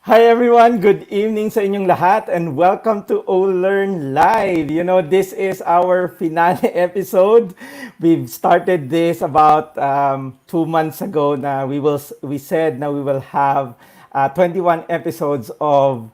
Hi everyone, good evening sa inyong lahat and welcome to Olern Live. This is our finale episode. We've started this about 2 months ago na we said na we will have 21 episodes of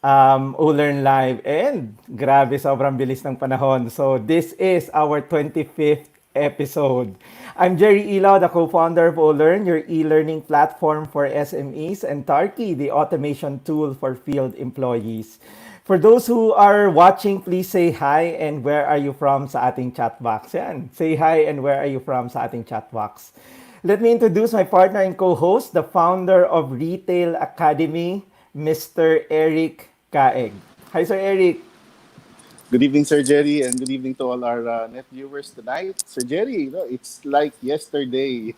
Olern Live and grabe sobrang bilis ng panahon. So this is our 25th episode. I'm Jerry Ilao, the co-founder of Olern, your e-learning platform for SMEs, and Tarki, the automation tool for field employees. For those who are watching, please say hi and where are you from sa ating chat box. Yan. Say hi and where are you from sa ating chat box. Let me introduce my partner and co-host, the founder of Retail Academy, Mr. Eric Caeg. Hi, Sir Eric. Good evening, Sir Jerry, and good evening to all our net viewers tonight. Sir Jerry, it's like yesterday.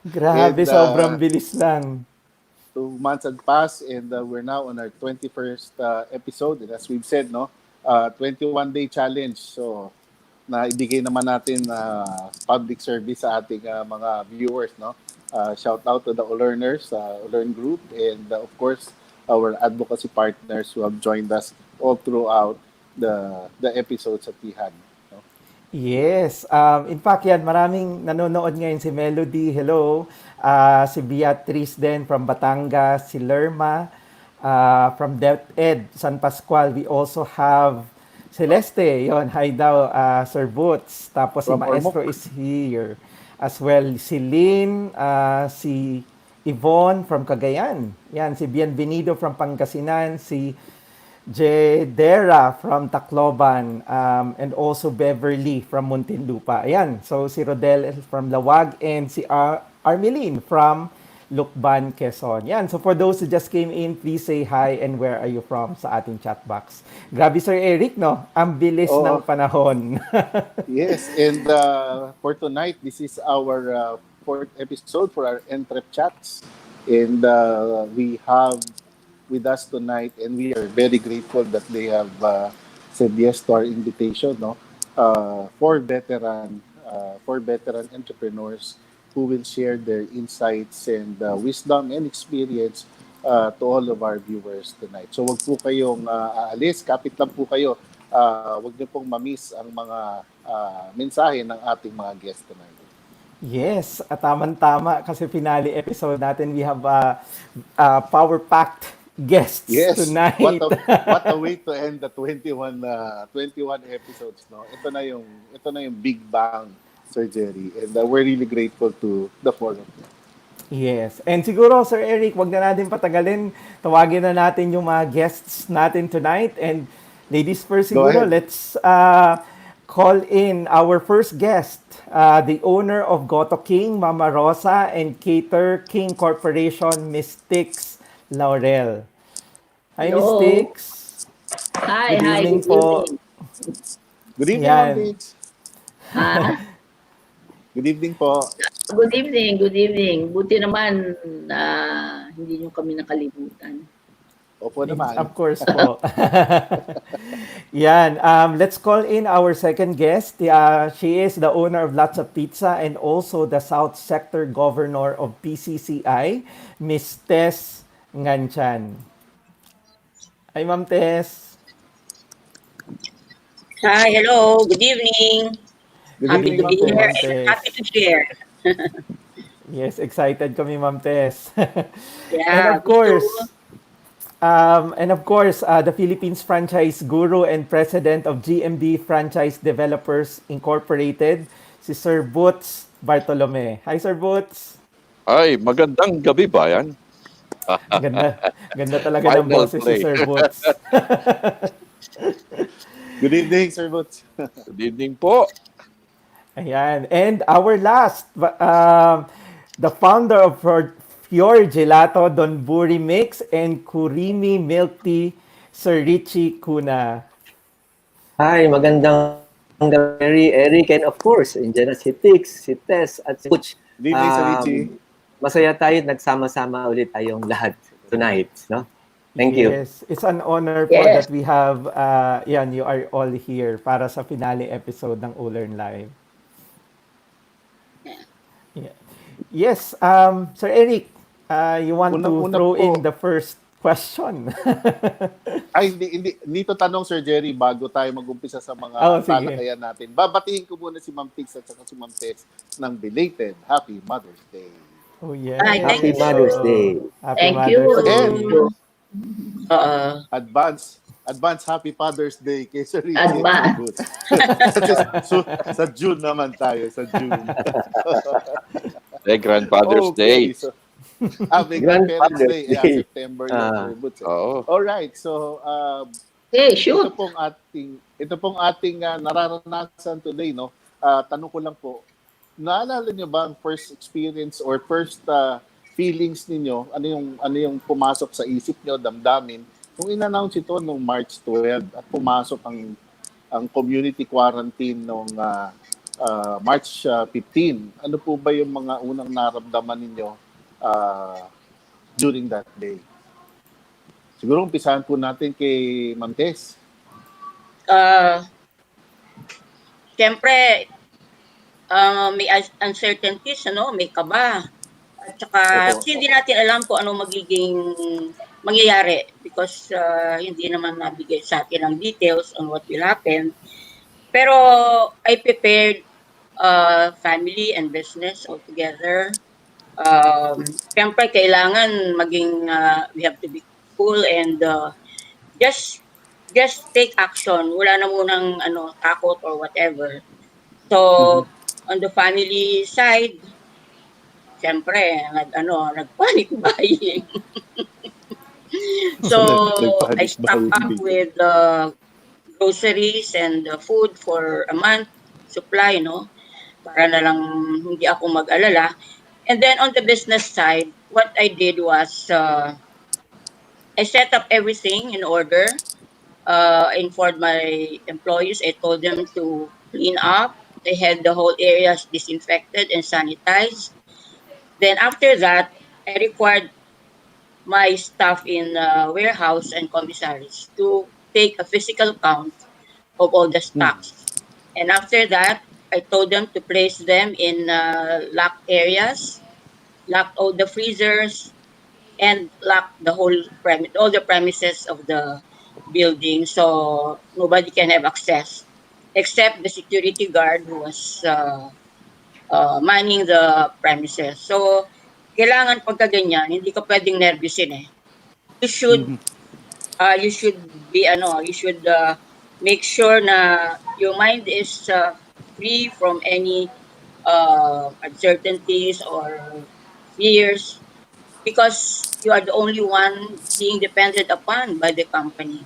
Grabe, and sobrang bilis lang. 2 months had passed, and we're now on our 21st episode. And as we've said, 21-day challenge. So, naibigay naman natin public service sa ating mga viewers. Shout out to the Olerners, Olern Group, and of course, our advocacy partners who have joined us all throughout the episodes that we had. Yes. In fact, yan, maraming nanonood ngayon si Melody, hello. Si Beatrice din from Batangas, si Lerma from DepEd, San Pascual. We also have Celeste, yon, hi daw, Sir Butz. Tapos si From Maestro Ormoc. is here. As well, si Lynn, si Yvonne from Cagayan. Yan, si Bienvenido from Pangasinan, si Jedera from Tacloban, and also Beverly from Muntinlupa. Ayan, so si Rodel from Lawag and si Armeline from Lukban, Quezon. Yan, so for those who just came in, please say hi and where are you from sa ating chat box. Grabe, Sir Eric, no? Ang bilis ng Oh, panahon. yes. And for tonight, this is our fourth episode for our Entrep Chats. And we have with us tonight, and we are very grateful that they have said yes to our invitation. For veteran entrepreneurs who will share their insights and wisdom and experience to all of our viewers tonight. So wag po kayong aalis, kapit lang po kayo. Wag niyo pong mamiss ang mga mensahe ng ating mga guests tonight. Yes, at tama kasi finale episode natin, we have power-packed guests Yes, what tonight. a what a way to end the 21 episodes, no. Ito na yung Big Bang, Sir Jerry, and we're really grateful to the four of you. Yes. And siguro, Sir Eric, wag na natin patagalin. Tawagin na natin yung mga guests natin tonight. And ladies first Go siguro, ahead. let's call in our first guest, the owner of Goto King, Mama Rosa, and Cater King Corporation, Miss Tix Laurel. Hi, Miss Hello. Tix. Good Hi, evening good po. evening. Good evening, Ma'am Yan. Tix. Ah, Good evening po. good evening, good evening. Buti naman hindi niyo kami nakalimutan. Opo naman. Of course po. Yan. Let's call in our second guest. She is the owner of Lots of Pizza and also the South Sector Governor of PCCI, Miss Tess Ngan. Hi, Ma'am Tess. Hi, hello, good evening. Good Happy evening, to Ma'am be here Tess. and happy to share. Yes, excited kami, Ma'am Tess. and Yeah, of me too. course, the Philippines franchise guru and president of GMB Franchise Developers Incorporated, si Sir Butz Bartolome. Hi, Sir Butz. Ay, magandang gabi ba yan? Ganda, ganda talaga ng Final boses si play. Sir Butz. Good evening, Sir Butz. Good evening po. Ayan. And our last, the founder of Fiorgelato, Don Buri Mix, and Kurimi Milk Tea, Sir Richie Cuna. Hi, magandang gabi, Eric, and of course, andyan na si Tix, si Tess, at si Butch. Good evening, Sir Richie. Masaya tayo, nagsama-sama ulit tayong lahat tonight, no? Thank you. Yes, it's an honor po Yes. that we have, you are all here para sa finale episode ng Olern Live. Yeah. Yes, Sir Eric, you want to Una-una throw po. in the first question. Ay, dito tanong, Sir Jerry, bago tayo mag-umpisa sa mga Oh, sige. talakayan natin. Babatiin ko muna si Ma'am Tix at saka si Ma'am Tess ng belated Happy Mother's Day. Oh, yes. Ay, thank Happy you. Mother's Day. Happy Thank you. Mother's Day. And Oo. advance Happy Father's Day kay Sir Richie and Sir Advance. Butz. Sa June naman tayo, sa June. Grandfather's Okay, Day. so, may Grandparents Day. Day. Yeah, September yun, Sir Butz. Oo. Alright, so Hey, ito shoot. pong ating nararanasan today, no? Tanong ko lang po, naalala niyo ba ang first experience or first feelings ninyo? Ano yung pumasok sa isip niyo, damdamin? Kung in-announce ito noong March 12 at pumasok ang community quarantine noong March 15, ano po ba yung mga unang naramdaman ninyo during that day? Siguro umpisahan po natin kay Ma'am Tess. Siyempre, may uncertainties, may kaba. At saka, Opo. kasi hindi natin alam kung ano magiging mangyayari because hindi naman nabigay sa atin ang details on what will happen. Pero I prepared family and business all together. Siyempre, kailangan maging, we have to be cool and just take action. Wala na munang takot or whatever. So, on the family side, siyempre, nag-panic buying. So, I Nag-panic stocked up buying. with groceries and food for a month supply, para na lang hindi ako mag-alala. And then on the business side, what I did was I set up everything in order. I informed my employees. I told them to clean up. They had the whole areas disinfected and sanitized. Then after that, I required my staff in warehouse and commissaries to take a physical count of all the stocks. And after that, I told them to place them in locked areas, lock all the freezers, and lock the whole all the premises of the building so nobody can have access except the security guard who was manning the premises. So, kailangan pagka ganyan, hindi ka pwedeng nervyusin eh. You should make sure na your mind is free from any uncertainties or fears because you are the only one being depended upon by the company.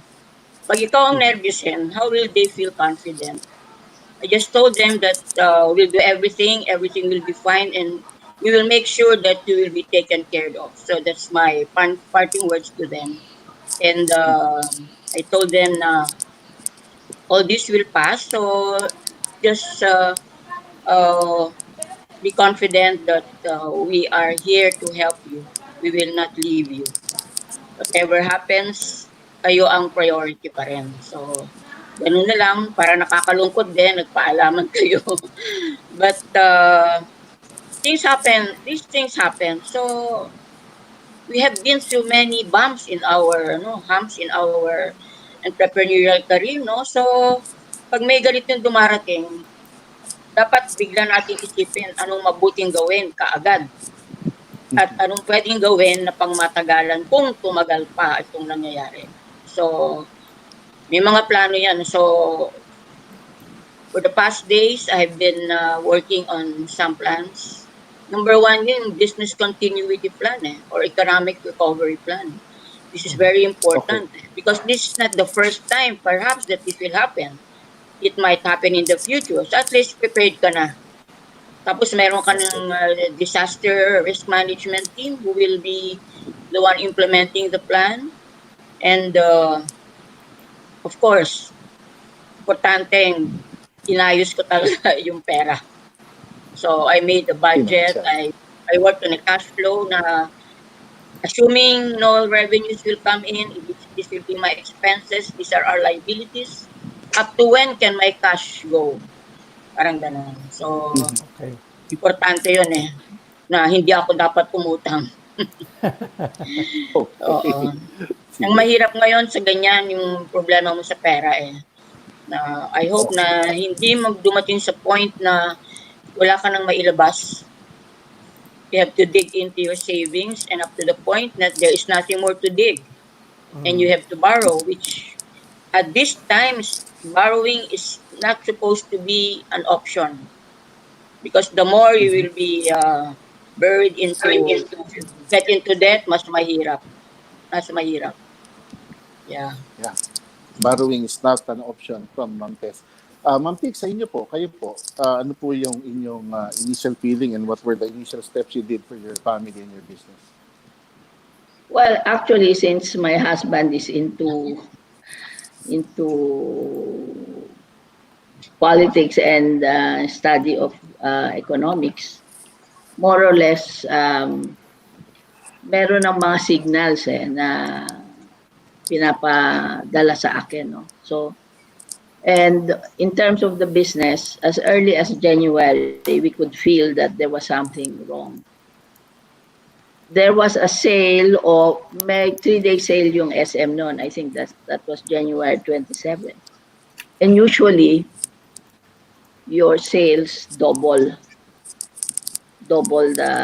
Pag ikaw ang nervyusin, how will they feel confident? I just told them that we'll do everything will be fine, and we will make sure that you will be taken care of. So that's my parting words to them. And I told them na all this will pass, so just be confident that we are here to help you. We will not leave you. Whatever happens, kayo ang priority pa rin. So, ganun na lang, para nakakalungkot din, nagpaalaman kayo. But these things happen. So, we have been through many humps in our entrepreneurial career, no? So, pag may ganitong dumarating, dapat bigla natin isipin anong mabuting gawin kaagad. At anong pwedeng gawin na pangmatagalan kung tumagal pa itong nangyayari. So, may mga plano yan. So, for the past days, I've been working on some plans. Number one, yung business continuity plan or economic recovery plan. This is very important because this is not the first time perhaps that this will happen. It might happen in the future. So at least prepared ka na. Tapos meron ka ng disaster risk management team who will be the one implementing the plan. And of course, importanteng inayos ko talaga yung pera. So I made a budget. I worked on a cash flow na assuming no revenues will come in, this will be my expenses, these are our liabilities. Up to when can my cash go? Parang gano'n. So, importante yun na hindi ako dapat umutang. Okay. Oo. Ang Sige. mahirap ngayon sa ganyan yung problema mo sa pera eh. Na I hope na hindi magdumating sa point na wala ka nang mailabas. You have to dig into your savings and up to the point that there is nothing more to dig. And you have to borrow, which at these times, borrowing is not supposed to be an option. Because the more you will be buried into, get into debt, mas mahirap. Mas mahirap. Yeah. Yeah. Borrowing is not an option from Ma'am Tess. Ma'am Tix, sa inyo po, kayo po, ano po yung inyong initial feeling and what were the initial steps you did for your family and your business? Well, actually, since my husband is into politics and study of economics, more or less, meron ng mga signals na pinapadala sa akin. No? So, and in terms of the business, as early as January, we could feel that there was something wrong. There was a sale of, may 3-day sale yung SM noon. I think that was January 27. And usually, your sales double the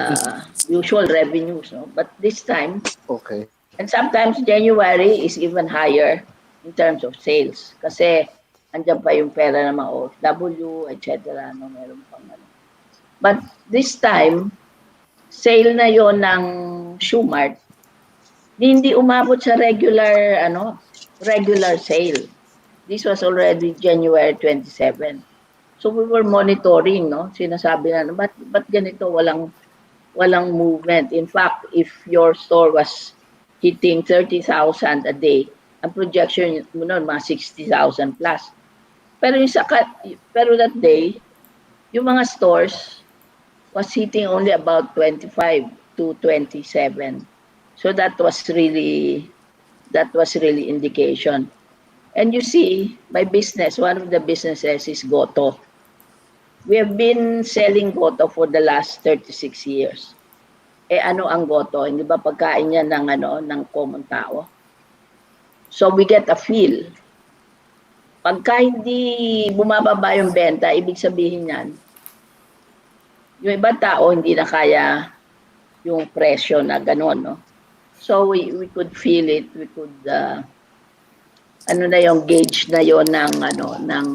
usual revenues. No? But this time, Okay. and sometimes January is even higher in terms of sales. Kasi andyan pa yung pera ng mga OFW, etc. No? Meron pang ano. But this time, sale na yon ng Shoemart, hindi umabot sa regular sale. This was already January 27. So we were monitoring, no? Sinasabi na, ba't ganito walang movement? In fact, if your store was hitting 30,000 a day, ang projection mo noon mga 60,000 plus. Pero pero that day, yung mga stores was hitting only about 25 to 27. So that was really indication. And you see, my business, one of the businesses is Goto. We have been selling Goto for the last 36 years. Ano ang Goto? Hindi ba pagkain niya ng common tao? So we get a feel. Pagka hindi bumababa yung benta, ibig sabihin niyan, yung ibang tao hindi na kaya yung presyo na gano'n, no? So we could feel it, we could yung gauge na yon ng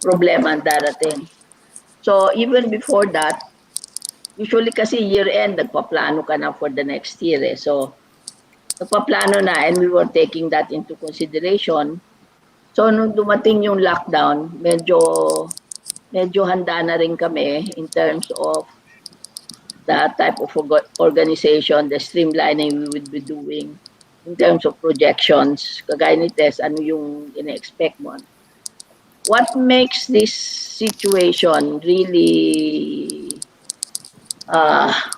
problema ang darating. So even before that, usually kasi year-end, nagpaplano ka na for the next year. So nagpaplano na and we were taking that into consideration. So nung dumating yung lockdown, medyo handa na rin kami in terms of the type of organization, the streamlining we would be doing in terms of projections. Kagaya ni Tess, ano yung ina-expect mo? What makes this situation really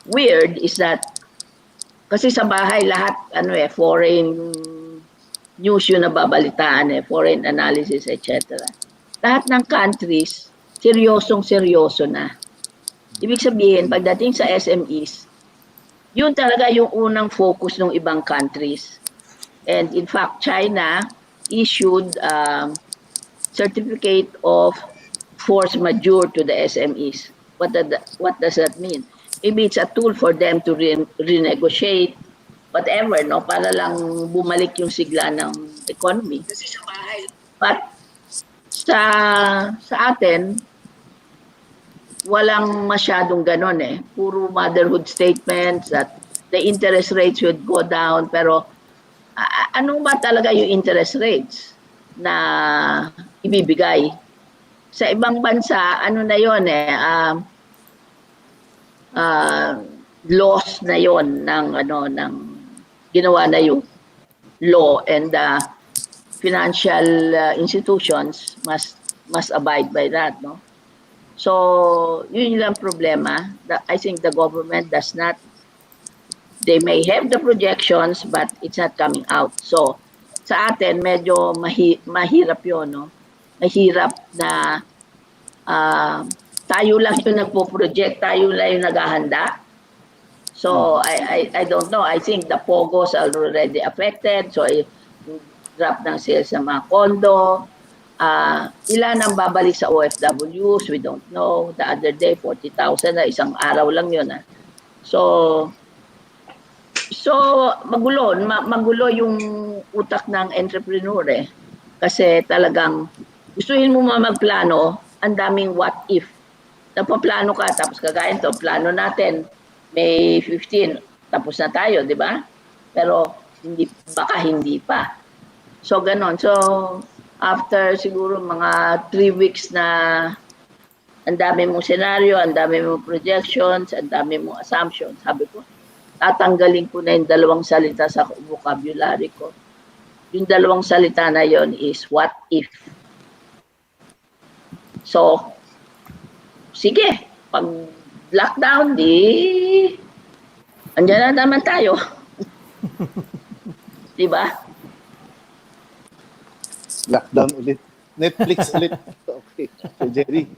weird is that kasi sa bahay lahat foreign news yung nababalitaan foreign analysis, etc. Lahat ng countries seryoso na. Ibig sabihin, pagdating sa SMEs, yun talaga yung unang focus ng ibang countries. And in fact, China issued certificate of force majeure to the SMEs. What does that mean? Maybe it's a tool for them to renegotiate, whatever, no? Para lang bumalik yung sigla ng economy. But sa atin, walang masyadong ganon Puro motherhood statements that the interest rates would go down. Pero anong ba talaga yung interest rates na ibibigay? Sa ibang bansa, na yon loss na yon ng ginawa na yung law, and financial institutions must abide by that, no? So yun lang problema. I think the government does not. They may have the projections, but it's not coming out. So sa atin medyo mahirap yon, no? Mahirap na tayo lang yung nagpo-project, tayo lang yung naghahanda. So I don't know. I think the POGOs are already affected. So yung drop ng sales ng mga condo. Ilan ang babalik sa OFWs? We don't know. The other day, 40,000 na. Isang araw lang yun. So magulo yung utak ng entrepreneur eh. Kasi talagang gustuhin mo magplano, ang daming what if. Napaplano ka, tapos kagaya ito, plano natin, May 15, tapos na tayo, di ba? Pero baka hindi pa. So, ganon. So, after siguro mga 3 weeks na ang dami mong senaryo, ang dami mong projections, ang dami mong assumptions, sabi ko, tatanggalin ko na yung 2 salita sa vocabulary ko. Yung 2 salita na yon is what if. So, sige, pag lockdown, andyan na naman tayo. Diba? Lockdown ulit. Netflix ulit. Okay. So, Jerry.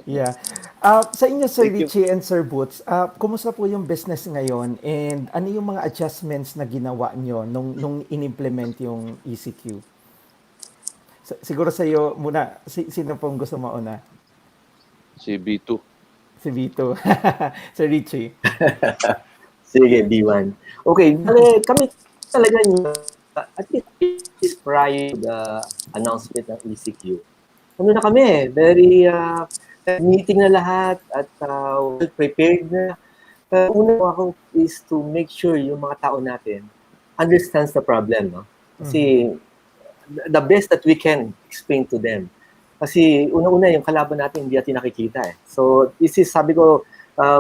Yeah. Sa inyo, Sir Thank you. Richie and Sir Butz, kumusta po yung business ngayon and ano yung mga adjustments na ginawa nyo nung in-implement yung ECQ? Siguro sa iyo muna, sino pong gusto mauna? Si B2. Si Vito. Sir Richie. Sige, B1. Okay, kami talaga at least prior to the announcement ng ECQ. Ano na kami, very meeting na lahat at well prepared na. Una ako is to make sure yung mga tao natin understands the problem, no? Kasi the best that we can explain to them. Kasi una-una yung kalaban natin hindi natin nakikita eh. So this is, sabi ko,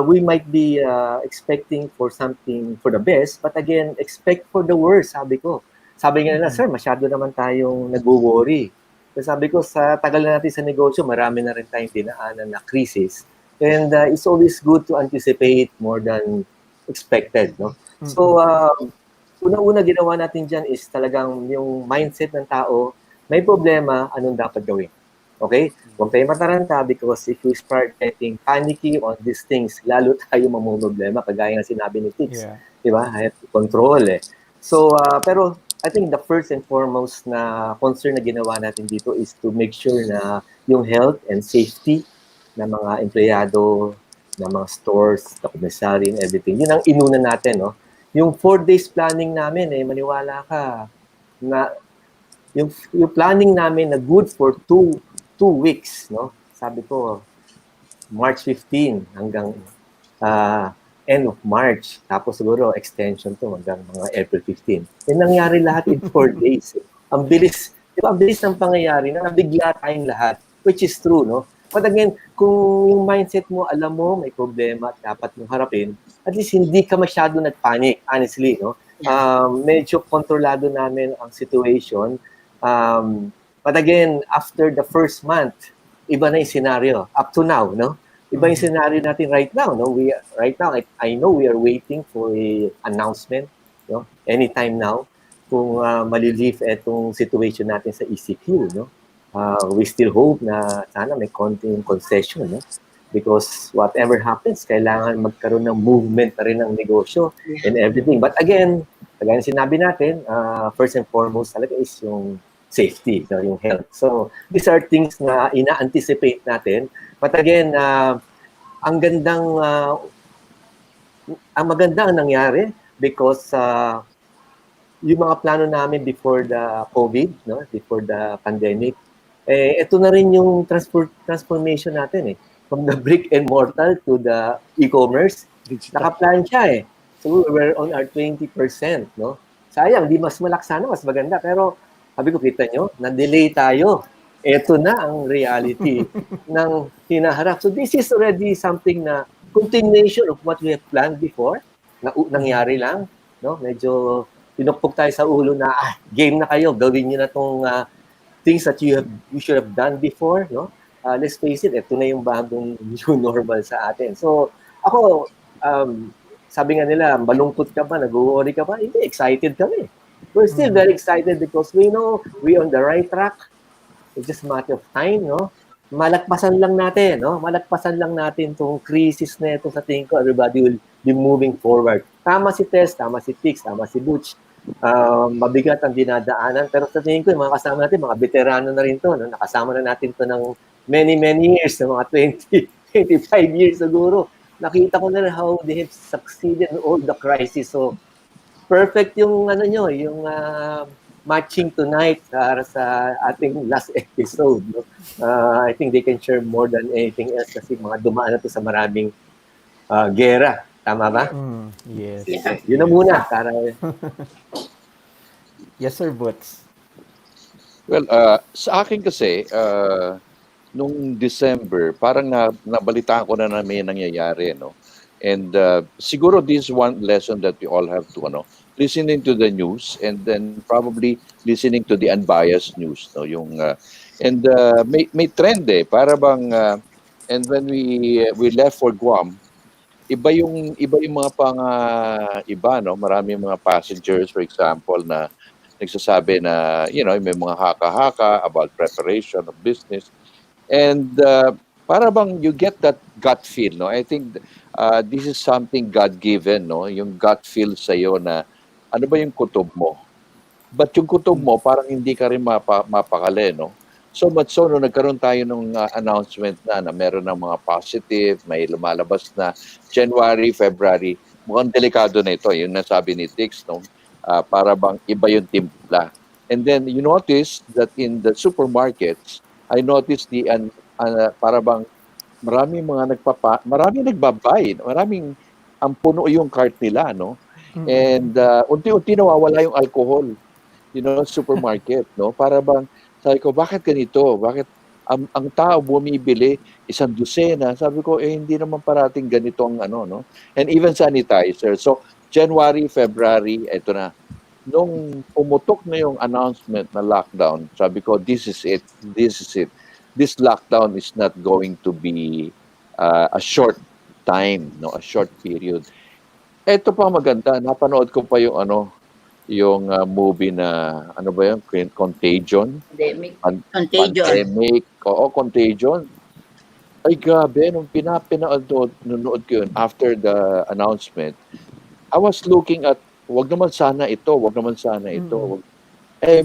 we might be expecting for something for the best, but again, expect for the worst, sabi ko. Sabi nga nila, sir, masyado naman tayong nag-worry. So sabi ko, sa tagal na natin sa negosyo, marami na rin tayong dinaanan na crisis. And it's always good to anticipate more than expected, no? So, una-una ginawa natin dyan is talagang yung mindset ng tao, may problema, anong dapat gawin? Okay? Huwag tayo mataranta because if we start getting panicky on these things, lalo tayo mamumroblema, kagaya nga sinabi ni Tix. Yeah. Diba? I have to control eh. So, pero I think the first and foremost na concern na ginawa natin dito is to make sure na yung health and safety ng mga empleyado, ng mga stores, the commissary and everything. Yun ang inuna natin, no? Yung 4 days planning namin, maniwala ka na yung planning namin na good for 2 weeks, no? Sabi ko, March 15 hanggang end of March. Tapos siguro extension to hanggang mga April 15. Nangyari lahat in 4 days. Ang bilis, di ba? Ang bilis ng pangyayari na nabigla tayong lahat, which is true, no? But again, kung yung mindset mo, alam mo, may problema at dapat mong harapin, at least hindi ka masyado nagpanic, honestly, no? Medyo kontrolado namin ang situation. But again, after the first month, iba na yung scenario. Up to now, no? Iba yung scenario natin right now, no? Right now, I know we are waiting for a announcement, no? Anytime now, kung malilief itong situation natin sa ECQ, no? We still hope na sana may konting concession, no? Because whatever happens, kailangan magkaroon ng movement na rin ng negosyo and everything. But again, kagaya sinabi natin, first and foremost talaga is yung safety, no, yung health. So, these are things na ina-anticipate natin. But again, ang maganda ang nangyari because yung mga plano namin before the COVID, no, before the pandemic, ito na rin yung transformation natin eh. From the brick and mortar to the e-commerce, nakaplan siya eh. So, we're on our 20%, no? Sayang, di mas malaksa na, mas maganda. Pero, sabi ko, kita nyo, na-delay tayo. Ito na ang reality ng hinaharap. So this is already something na continuation of what we have planned before. Nangyari lang. No? Medyo pinukpok tayo sa ulo na, game na kayo. Gawin nyo na itong things that you should have done before. No? Let's face it, ito na yung bagong new normal sa atin. So ako, sabi nga nila, malungkot ka ba? Nag-worry ka ba? Hindi, excited kami. We're still very excited because we know we're on the right track. It's just a matter of time, no? malagpasan lang natin, no? Malagpasan lang natin tong crisis na ito. Sa tingin ko, everybody will be moving forward. Tama si Tess, tama si Tix, tama si Butch. Mabigat ang dinadaanan. Pero sa tingin ko, yung mga kasama natin, mga veterano na rin to. No? Nakasama na natin to ng many, many years, ng mga 20, 25 years siguro. Nakita ko na rin how they have succeeded in all the crisis. So, perfect yung ano nyo, yung matching tonight para sa ating last episode. No? I think they can share more than anything else kasi mga dumaan na to sa maraming gera. Tama ba? Yes. Yeah. Yun na muna. Para... Yes, Sir Butz. Well, sa akin kasi, nung December, parang nabalitaan ko na may nangyayari, no? And siguro this is one lesson that we all have to, listening to the news and then probably listening to the unbiased news, no? Yung and may trend para bang and when we left for Guam, iba yung mga iba, no? Marami mga passengers, for example, na nagsasabi na may mga haka-haka about preparation of business. And para bang you get that gut feel, no? I think this is something God-given, no? Yung gut feel sa'yo na ano ba yung kutob mo? But yung kutob mo, parang hindi ka rin mapakali, no? So much so, no, nagkaroon tayo ng announcement na meron ng mga positive, may lumalabas na January, February. Mukhang delikado na ito, yung nasabi ni Tix, no? Para bang iba yung timpla. And then you notice that in the supermarkets, I noticed para bang maraming nagbabay, maraming ang puno yung cart nila, no? And unti-unti nawawala yung alcohol, supermarket, no? Para bang sabi ko, bakit ganito? Bakit ang tao bumibili isang dosena? Sabi ko, hindi naman parating ganito ang no? And even sanitizer. So January, February, ito na. Nung umutok na yung announcement na lockdown, sabi ko, this is it. This lockdown is not going to be a short time, no, a short period. Ito pa maganda, napanood ko pa yung yung movie na ano ba yun, Contagion. Pandemic. Oo, Contagion. Ay grabe, nung nanonood ko yun after the announcement, I was looking at wag naman sana ito.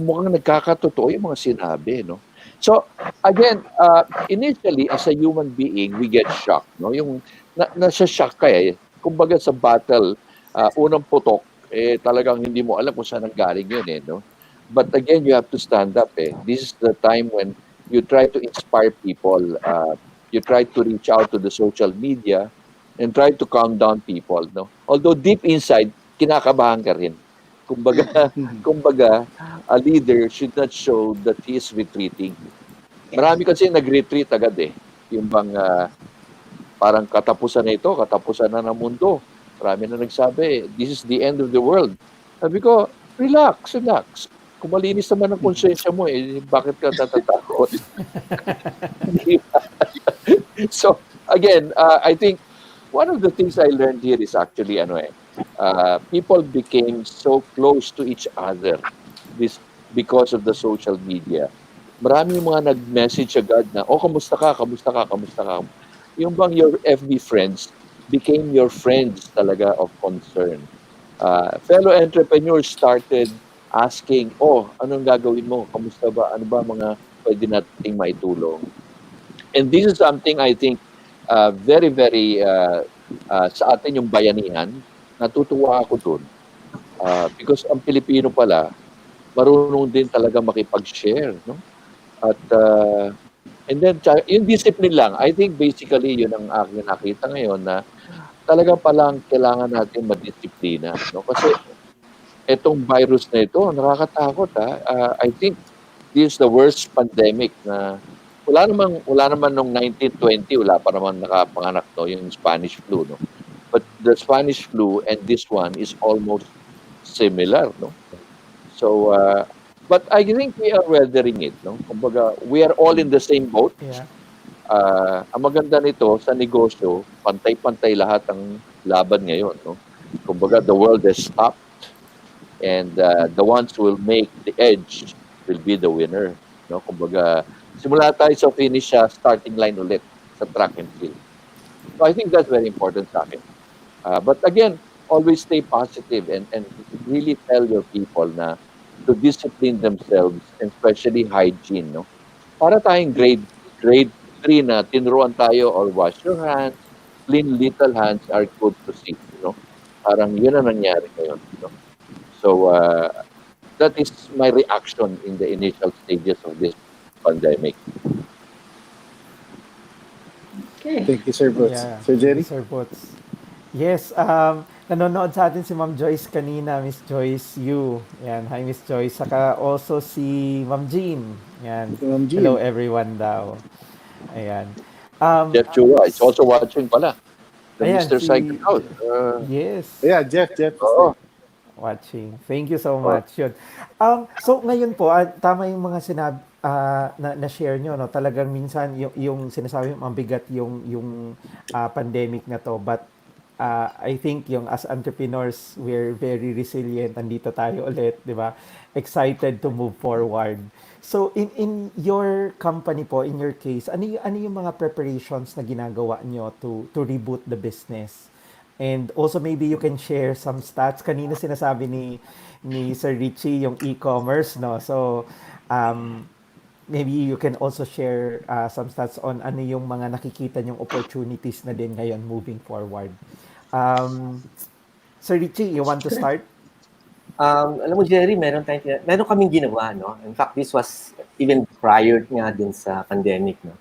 Mukhang nagkakatotoo yung mga sinabi, no? So, again, initially, as a human being, we get shocked, no? Yung, nasa-shock ka Kumbaga sa battle, unang putok, talagang hindi mo alam kung saan nanggaling yun, no? But again, you have to stand up, This is the time when you try to inspire people. You try to reach out to the social media and try to calm down people, no? Although deep inside, kinakabahan ka rin. Kumbaga, a leader should not show that he is retreating. Marami kasi nag-retreat agad Yung bang parang katapusan na ito, katapusan na ng mundo. Marami na nagsabi, this is the end of the world. Sabi ko, relax. Kung malinis naman ang konsensya mo, bakit ka natatakot? So, again, I think one of the things I learned here is actually, people became so close to each other because of the social media. Maraming mga nag-message agad na, kamusta ka? Yung bang your FB friends became your friends talaga of concern. Fellow entrepreneurs started asking, anong gagawin mo? Kamusta ba? Ano ba mga pwede nating maitulong? And this is something I think very, very sa atin yung bayanihan, natutuwa ako dun. Because ang Pilipino pala, marunong din talaga makipag-share, no? At and then yung discipline lang, I think basically yun ang aking nakita ngayon na talaga palang kailangan natin madisiplina, no? Kasi etong virus na ito, nakakatakot I think this is the worst pandemic na wala naman nung 1920, wala pa naman nakapanganak, no, yung Spanish flu, no. But the Spanish flu and this one is almost similar, no. So but I think we are weathering it, no. Kumbaga, we are all in the same boat. Yeah. Ang maganda nito sa negosyo, pantay-pantay lahat ang laban ngayon, no. Kumbaga, the world has stopped and the ones who will make the edge will be the winner, no. Kumbaga, Simula tayo sa finish starting line ulit sa track and field. So I think that's very important sa akin. But again, always stay positive and really tell your people na to discipline themselves, and especially hygiene, no? Para tayong grade 3 na tinuruan tayo or wash your hands, clean little hands are good to see, Parang yun ang nangyari ngayon, So, that is my reaction in the initial stages of this pandemic. Okay. Thank you, Sir Butz. Yeah, Sir thank you, Jerry? Sir Butz. Yes, nanonood sa atin si Ma'am Joyce kanina, Miss Joyce Yu. Yan, hi Miss Joyce. Saka also si Ma'am Jean. Yan, Si Ma'am hello Jean. everyone daw. Ayan. Um, Jeff Chua is also watching pala. The ayan, Mr. si... Psycho. Yes. Yeah, Jeff is Oo. there. Watching. Thank you so Oh. much. Yun. So ngayon po, tama yung mga na-share nyo, no? Talagang minsan yung sinasabi mabigat yung pandemic na to. But I think yung as entrepreneurs, we're very resilient. Andito tayo ulit, di ba? Excited to move forward. So in your company po, in your case, ano yung mga preparations na ginagawa nyo to reboot the business? And also maybe you can share some stats. Kanina sinasabi ni Sir Richie yung e-commerce, no? So maybe you can also share some stats on ano yung mga nakikita nyong opportunities na din ngayon moving forward. Sir Richie, you want to start? Alam mo, Jerry, meron kaming ginawa, no? In fact, this was even prior nga din sa pandemic, no?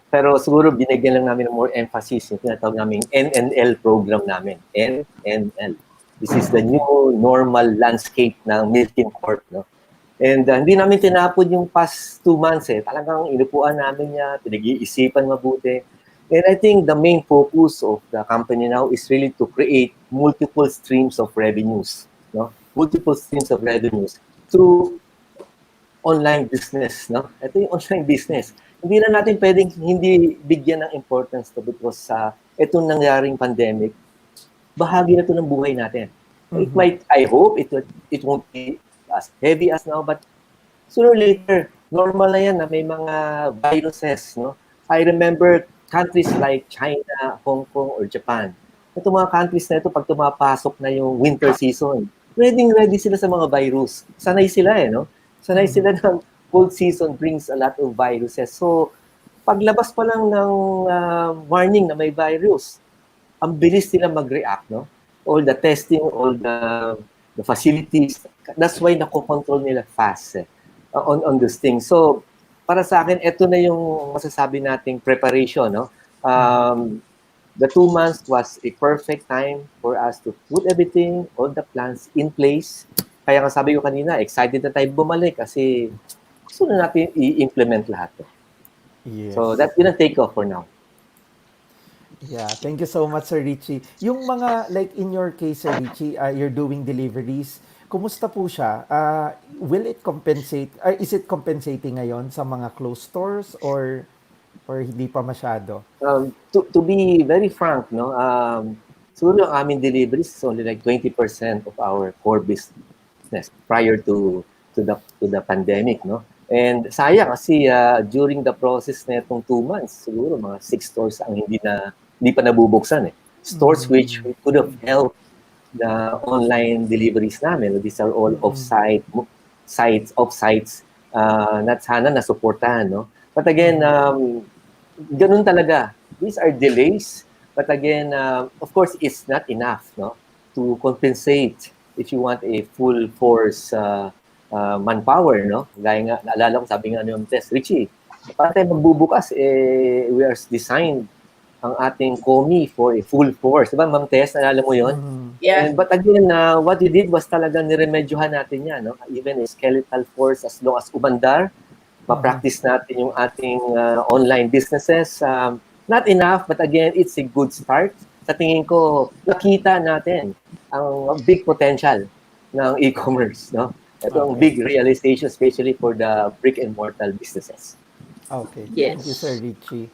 Pero siguro binigyan lang namin ng more emphasis yung tinatawag naming NNL program namin. NNL. This is the new normal landscape ng Milking Corp, no? And hindi namin tinapon yung past 2 months eh. Talagang inupuan namin niya, pinag-iisipan mabuti. And I think the main focus of the company now is really to create multiple streams of revenues, no? Multiple streams of revenues through online business, no? Ito yung online business. Hindi na natin pwedeng hindi bigyan ng importance to because itong nangyaring pandemic, bahagi na to ng buhay natin. It might, I hope, it won't be as heavy as now, but sooner or later, normal na yan na may mga viruses, no? I remember countries like China, Hong Kong, or Japan. Itong mga countries na ito, pag tumapasok na yung winter season, ready sila sa mga virus. Sanay sila no? Sanay sila ng cold season brings a lot of viruses. So, paglabas pa lang ng warning na may virus, ang bilis nila mag-react, no? All the testing, all the facilities, that's why nakokontrol nila fast on this thing. So, para sa akin, ito na yung masasabi nating preparation, no? The 2 months was a perfect time for us to put everything, all the plans in place. Kaya nga sabi ko kanina, excited na tayo bumalik kasi gusto na natin i-implement lahat. Yes. So, that's gonna take off for now. Yeah, thank you so much, Sir Richie. Yung mga, like in your case, Sir Richie, you're doing deliveries. Kumusta po siya? Will it compensate, is it compensating ngayon sa mga closed stores or hindi pa masyado? To be very frank, no, siguro ang aming deliveries is only like 20% of our core business prior to the pandemic, no? And sayang kasi during the process na itong 2 months, siguro mga 6 stores ang hindi pa nabubuksan eh. Stores which we could have helped the online deliveries namin. These are all off-sites na sana nasuportahan, no? But again, ganun talaga. These are delays. But again, of course, it's not enough, no, to compensate if you want a full force manpower, no? Gaya nga, naalala ko, sabi nga ng Tess, Richie, para tayo magbubukas, we are designed ang ating COMI for a full force. Diba, Ma'am Tess, naalala mo yun? Yeah. But again, what we did was talagang niremedyohan natin yan, no? Even a skeletal force, as long as umandar, ma-practice natin yung ating online businesses. Not enough, but again, it's a good start. Sa tingin ko, nakita natin ang big potential ng e-commerce, no? Ito ang big realization, especially for the brick-and-mortar businesses. Okay. Yes. Thank you, Sir Richie.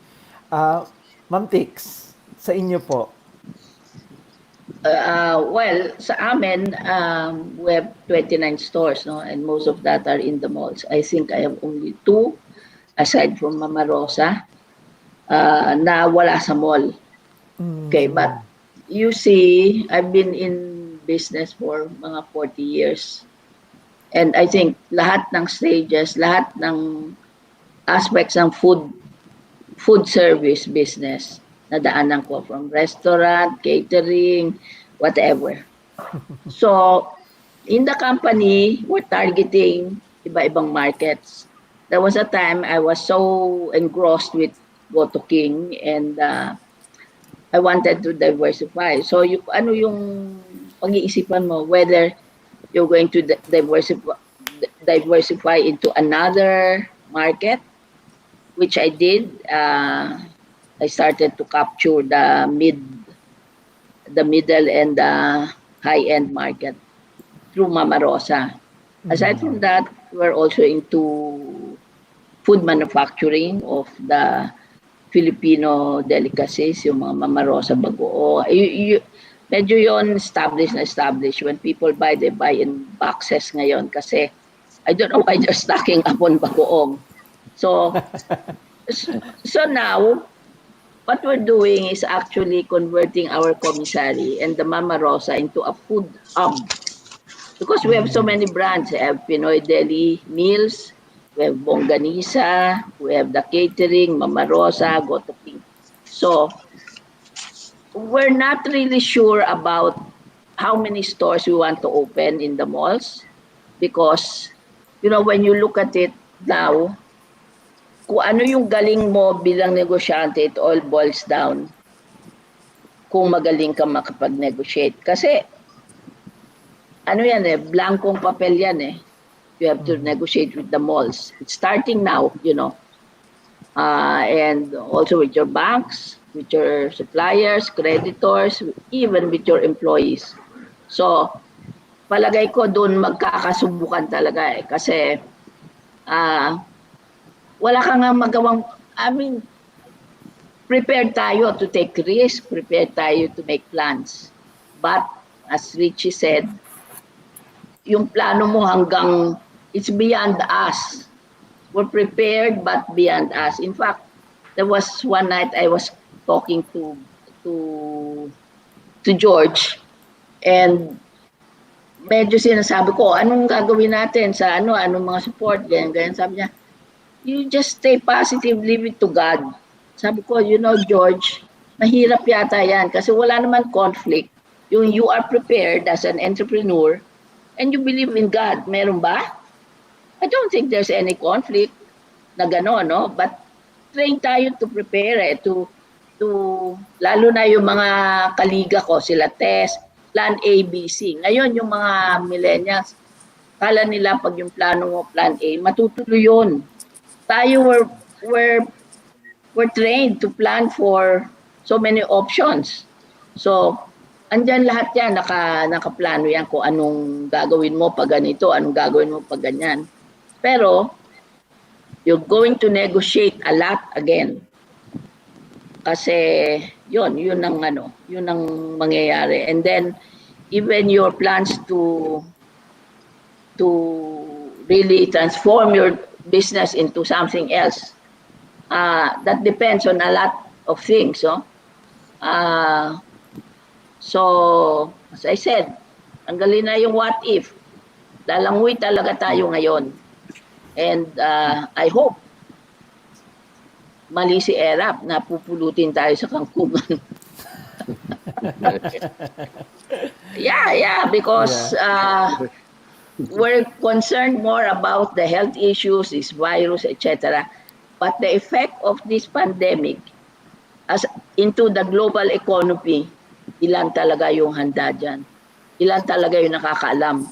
Ma'am Tix, sa inyo po. Well, sa amin, we have 29 stores, no? And most of that are in the malls. I think I have only 2 aside from Mama Rosa, na wala sa mall. Okay, but you see, I've been in business for mga 40 years. And I think lahat ng stages, lahat ng aspects ng food service business, nadaanan ko from restaurant, catering, whatever. So, in the company, we're targeting iba-ibang markets. There was a time I was so engrossed with Goto King and I wanted to diversify. So, ano yung pag-iisipan mo, whether you're going to diversify into another market, which I did. I started to capture the middle and the high-end market through Mama Rosa. Aside from that, we're also into food manufacturing of the Filipino delicacies, yung mga Mama Rosa bagoong. Medyo yon established. When people buy, they buy in boxes ngayon kasi I don't know why they're stocking up on bagoong. So now, what we're doing is actually converting our commissary and the Mama Rosa into a food hub. Because we have so many brands. We have Pinoy Deli Meals, we have Bongganisa, we have the catering, Mama Rosa, Goto King. So, we're not really sure about how many stores we want to open in the malls because, when you look at it now, kung ano yung galing mo bilang negosyante, it all boils down kung magaling ka makapag-negotiate. Kasi, blankong papel yan eh. You have to negotiate with the malls. It's starting now, and also with your banks, with your suppliers, creditors, even with your employees. So, palagay ko doon magkakasubukan talaga eh. Kasi, wala ka nga magawang, prepared tayo to take risk, prepared tayo to make plans. But, as Richie said, yung plano mo hanggang, it's beyond us. We're prepared but beyond us. In fact, there was one night I was talking to George and medyo sinasabi ko, anong gagawin natin sa anong mga support, ganyan. Sabi niya, you just stay positive, leave it to God. Sabi ko, George, mahirap yata yan kasi wala naman conflict. Yung you are prepared as an entrepreneur and you believe in God. Meron ba? I don't think there's any conflict na gano'n, no? But train tayo to prepare to lalo na yung mga kaliga ko, sila Tess, plan A, B, C. Ngayon, yung mga millennials, kala nila pag yung plano mo, plan A, matutuloy yun. Tayo, we're trained to plan for so many options. So, andyan lahat yan, nakaplano yan kung anong gagawin mo pag ganito, anong gagawin mo pag ganyan. Pero, you're going to negotiate a lot again. Kasi, yun ang mangyayari. And then, even your plans to really transform your business into something else, that depends on a lot of things. So, as I said, tanggalin na yung what if. Lalangoy talaga tayo ngayon. And I hope mali si Erap na pupulutin tayo sa kangkungan. Yeah, because we're concerned more about the health issues, this virus, etc. But the effect of this pandemic into the global economy, ilan talaga yung handa dyan? Ilan talaga yung nakakaalam?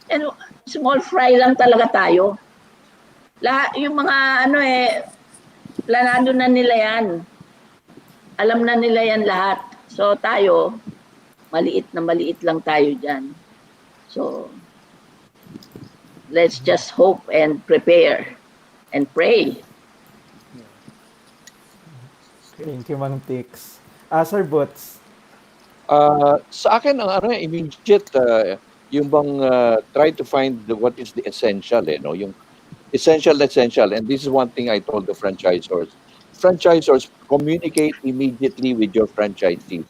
And small fry lang talaga tayo. Lahat, yung mga planado na nila yan. Alam na nila yan lahat. So tayo, maliit lang tayo dyan. So, let's just hope and prepare and pray. Thank you, Mang Tix. Sir Butz. Sa akin, ang immediate, yung bang try to find what is the essential, no? Yung Essential. And this is one thing I told the franchisors. Franchisors, communicate immediately with your franchisees.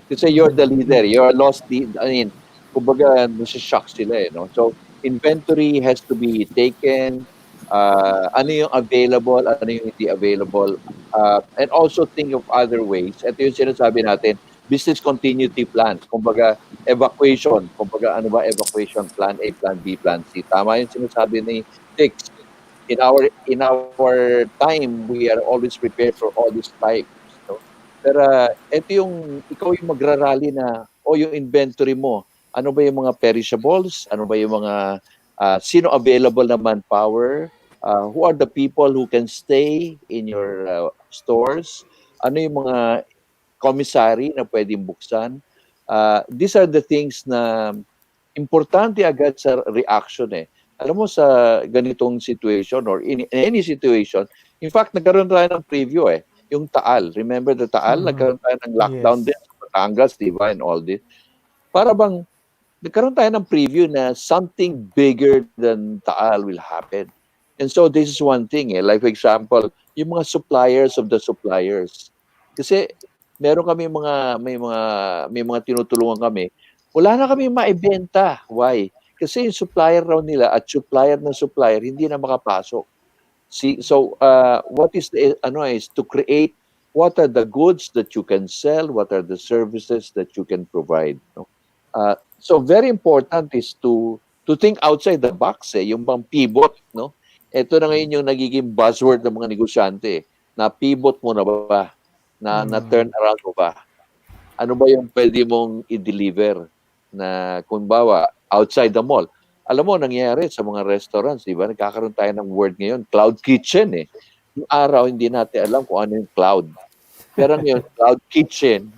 Kasi you're the leader, you're a lost lead. I mean, kumbaga, nasi-shock sila eh, no? So, inventory has to be taken, ano yung available, ano yung hindi available, and also think of other ways. Ito yung sinasabi natin, business continuity plans. Kumbaga, evacuation. Kumbaga, ano ba evacuation? Plan A, plan B, plan C. Tama yung sinasabi ni Dix. In our time, we are always prepared for all these types, no? Pero ito yung ikaw yung magrarally na o yung inventory mo. Ano ba yung mga perishables? Ano ba yung mga sino available na manpower? Who are the people who can stay in your stores? Ano yung mga commissary na pwedeng buksan? These are the things na importante agad sa reaction eh. Alam mo sa ganitong situation or in any situation, in fact, nagkaroon tayo ng preview eh. Yung Taal, remember the Taal? Nagkaroon tayo ng lockdown Yes. din sa Batangas, di ba, and all this. Para bang nagkaroon tayo ng preview na something bigger than Taal will happen. And so this is one thing eh. Like for example, yung mga suppliers of the suppliers. Kasi meron kami may mga tinutulungan kami. Wala na kami maibenta. Why? Kasi yung supplier raw nila at supplier ng supplier hindi na makapasok. See, so what is the ano is to create what are the goods that you can sell, what are the services that you can provide. No? So very important is to think outside the box eh, yung bang pivot, no? Ito na ngayon yung nagiging buzzword ng mga negosyante. Eh. Na pivot mo na ba? Na turn around mo ba? Ano ba yung pwede mong i-deliver na kung bawa outside the mall? Alam mo, nangyayari sa mga restaurants, di ba? Nagkakaroon tayo ng word ngayon, cloud kitchen eh. Yung araw, hindi natin alam kung ano yung cloud. Pero ngayon, cloud kitchen,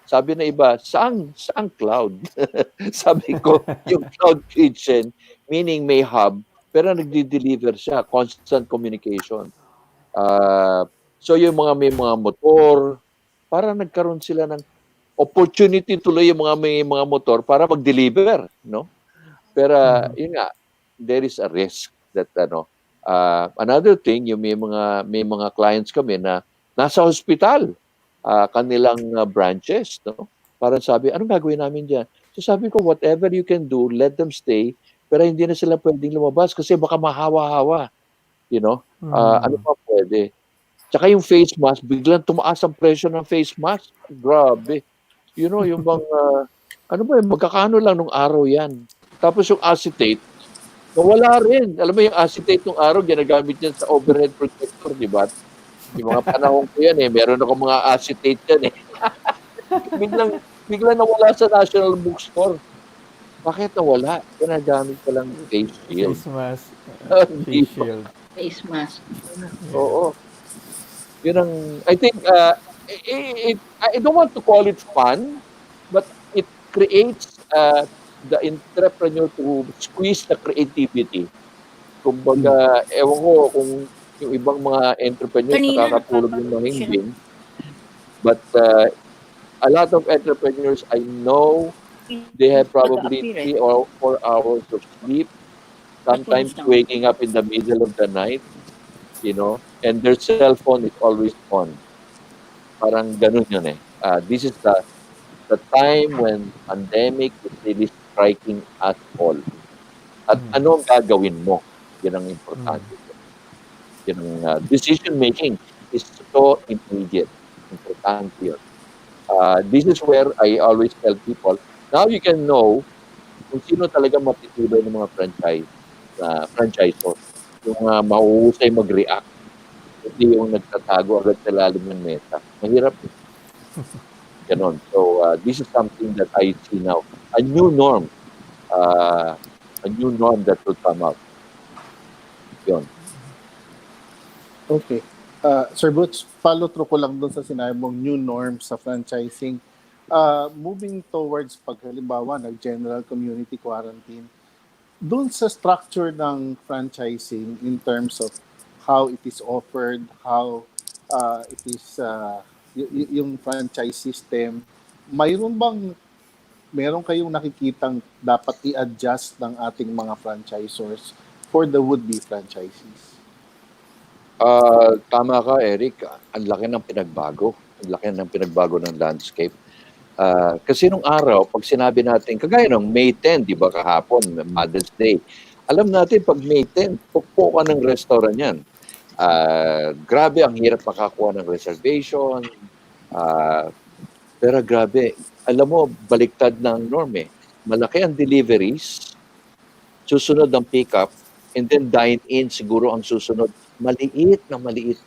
sabi na iba, saang cloud? Sabi ko, yung cloud kitchen, meaning may hub, pero nagdi-deliver siya, constant communication. So yung may mga motor, para nagkaroon sila ng opportunity tuloy yung may mga motor para mag-deliver, no? Pero yun nga, there is a risk that another thing, yung may mga clients kami na nasa hospital, kanilang branches, no? Parang sabi, anong gagawin namin diyan? So sabi ko, whatever you can do, let them stay, pero hindi na sila pwedeng lumabas kasi baka mahawa-hawa, you know? Ano pa pwede? Tsaka yung face mask, biglang tumaas ang presyo ng face mask. Grabe. You know, yung bang, ano ba, magkakano lang nung araw yan. Tapos yung acetate, nawala rin. Alam mo yung acetate nung araw, ginagamit yan sa overhead projector, di ba? Yung mga panahon ko yan eh, meron ako mga acetate yan eh. biglang nawala sa National Bookstore. Bakit nawala? Ginagamit ko lang face shield. Face mask. Hindi Face shield. Face mask. Oo. Yun ang, I think, I don't want to call it fun, but it creates the entrepreneur to squeeze the creativity. Kumbaga, ewan ko kung yung ibang mga entrepreneurs Kanina nakakatulog ng mahimbing. But a lot of entrepreneurs I know, they have probably 3 or 4 hours of sleep, sometimes waking up in the middle of the night, you know, and their cell phone is always on. Parang ganun yun eh. This is the time when pandemic is really striking us all. At ano ang gagawin mo? Yan ang importante. Yan ang decision making is so immediate. Importante yun. This is where I always tell people, now you can know kung sino talaga matitibay ng mga franchisor. Yung mahuhusay mag-react. Hindi yung nagtatago agad sa lalim ng mesa. Mahirap. Ganon. So, this is something that I see now. A new norm. A new norm that will come out. Yun. Okay. Sir Butz, follow through ko lang doon sa sinabi mong new norm sa franchising. Moving towards paghalimbawa, nag-general community quarantine, doon sa structure ng franchising in terms of how it is offered, how it is, yung franchise system, meron kayong nakikitang dapat i-adjust ng ating mga franchisors for the would-be franchisees? Tama ka, Eric. Ang laki ng pinagbago. Ang laki ng pinagbago ng landscape. Kasi nung araw, pag sinabi natin, kagaya ng May 10, di ba kahapon, Mother's Day, alam natin pag May 10, pukpo ka ng restaurant yan. Grabe, ang hirap makakuha ng reservation. Ah, pero grabe, alam mo, baliktad ng norm eh. Malaki ang deliveries, susunod ang pick-up, and then dine-in siguro ang susunod. Maliit na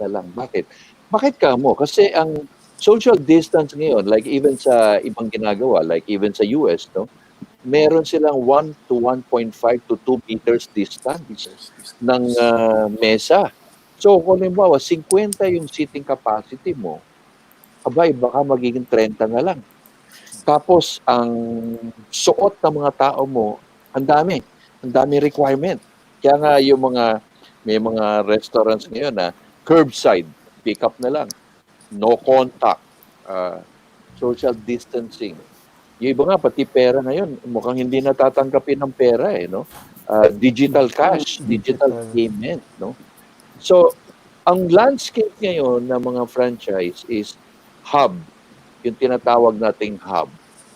lang. Bakit? Bakit ka mo? Kasi ang social distance ngayon, like even sa ibang ginagawa, like even sa US, no, meron silang 1 to 1.5 to 2 meters distance ng mesa. So, kung halimbawa, 50 yung seating capacity mo, abay, baka magiging 30 na lang. Tapos, ang suot ng mga tao mo, ang dami. Ang dami requirement. Kaya nga may mga restaurants ngayon na curbside, pick up na lang. No contact, social distancing. Yung iba nga, pati pera ngayon, mukhang hindi natatanggapin ng pera eh, no? Digital cash, digital payment, no? So, ang landscape ngayon ng mga franchise is hub, yung tinatawag nating hub,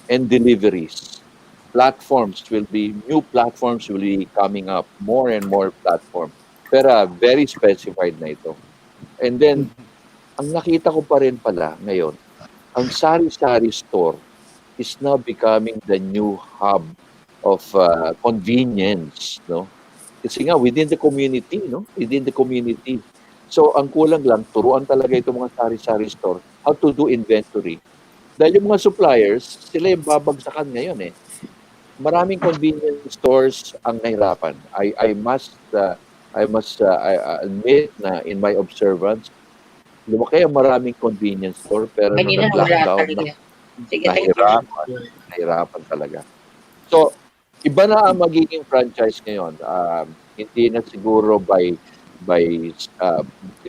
and deliveries. New platforms will be coming up, more and more platforms. Pero very specified na ito. And then, ang nakita ko pa rin pala ngayon, ang sari-sari store is now becoming the new hub of convenience, no? Kasi nga, within the community, no? Within the community. So, ang kulang lang, turuan talaga itong mga sari-sari store how to do inventory. Dahil yung mga suppliers, sila yung babagsakan ngayon eh. Maraming convenience stores ang nahirapan. I must admit na in my observance, lumaki ang maraming convenience store pero nung Kanina wala nag-lockdown, talaga. Sige, thank you. nahirapan talaga. So, iba na ang magiging franchise ngayon. Hindi na siguro it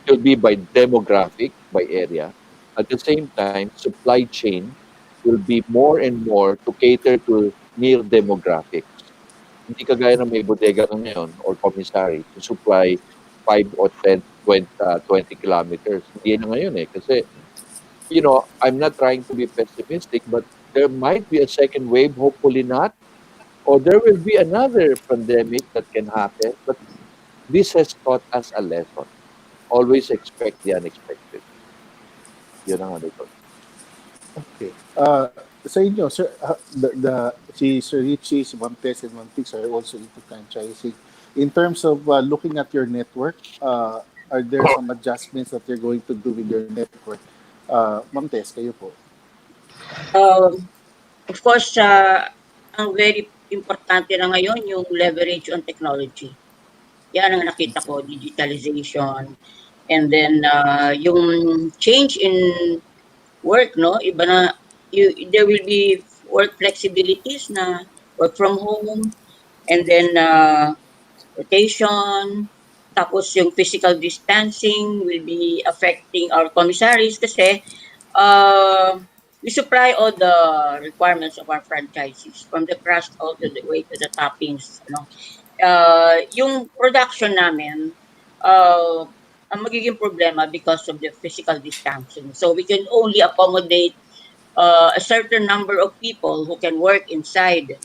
will be by demographic, by area. At the same time, supply chain will be more and more to cater to near demographics. Hindi kagaya na may bodega ka ngayon or commissary to supply 5 or 10, 20 kilometers. Hindi na ngayon eh. Kasi, I'm not trying to be pessimistic, but there might be a second wave, hopefully not. Or there will be another pandemic that can happen. But this has taught us a lesson. Always expect the unexpected. Yun ang ano ito. Okay. Sa inyo, sir, si Sir Richie, si Ma'am Tess, and Ma'am Tix are also into franchising. In terms of looking at your network, are there some adjustments that you're going to do with your network? Ma'am Tess, kayo po. Of course, ang very importante na ngayon yung leverage on technology. Yan ang nakita ko, digitalization. And then, yung change in work, no? Iba na, there will be work flexibilities na work from home, and then rotation, tapos yung physical distancing will be affecting our commissaries kasi we supply all the requirements of our franchisees, from the crust all to the way to the toppings. Yung production namin, ang magiging problema because of the physical distancing. So we can only accommodate a certain number of people who can work inside.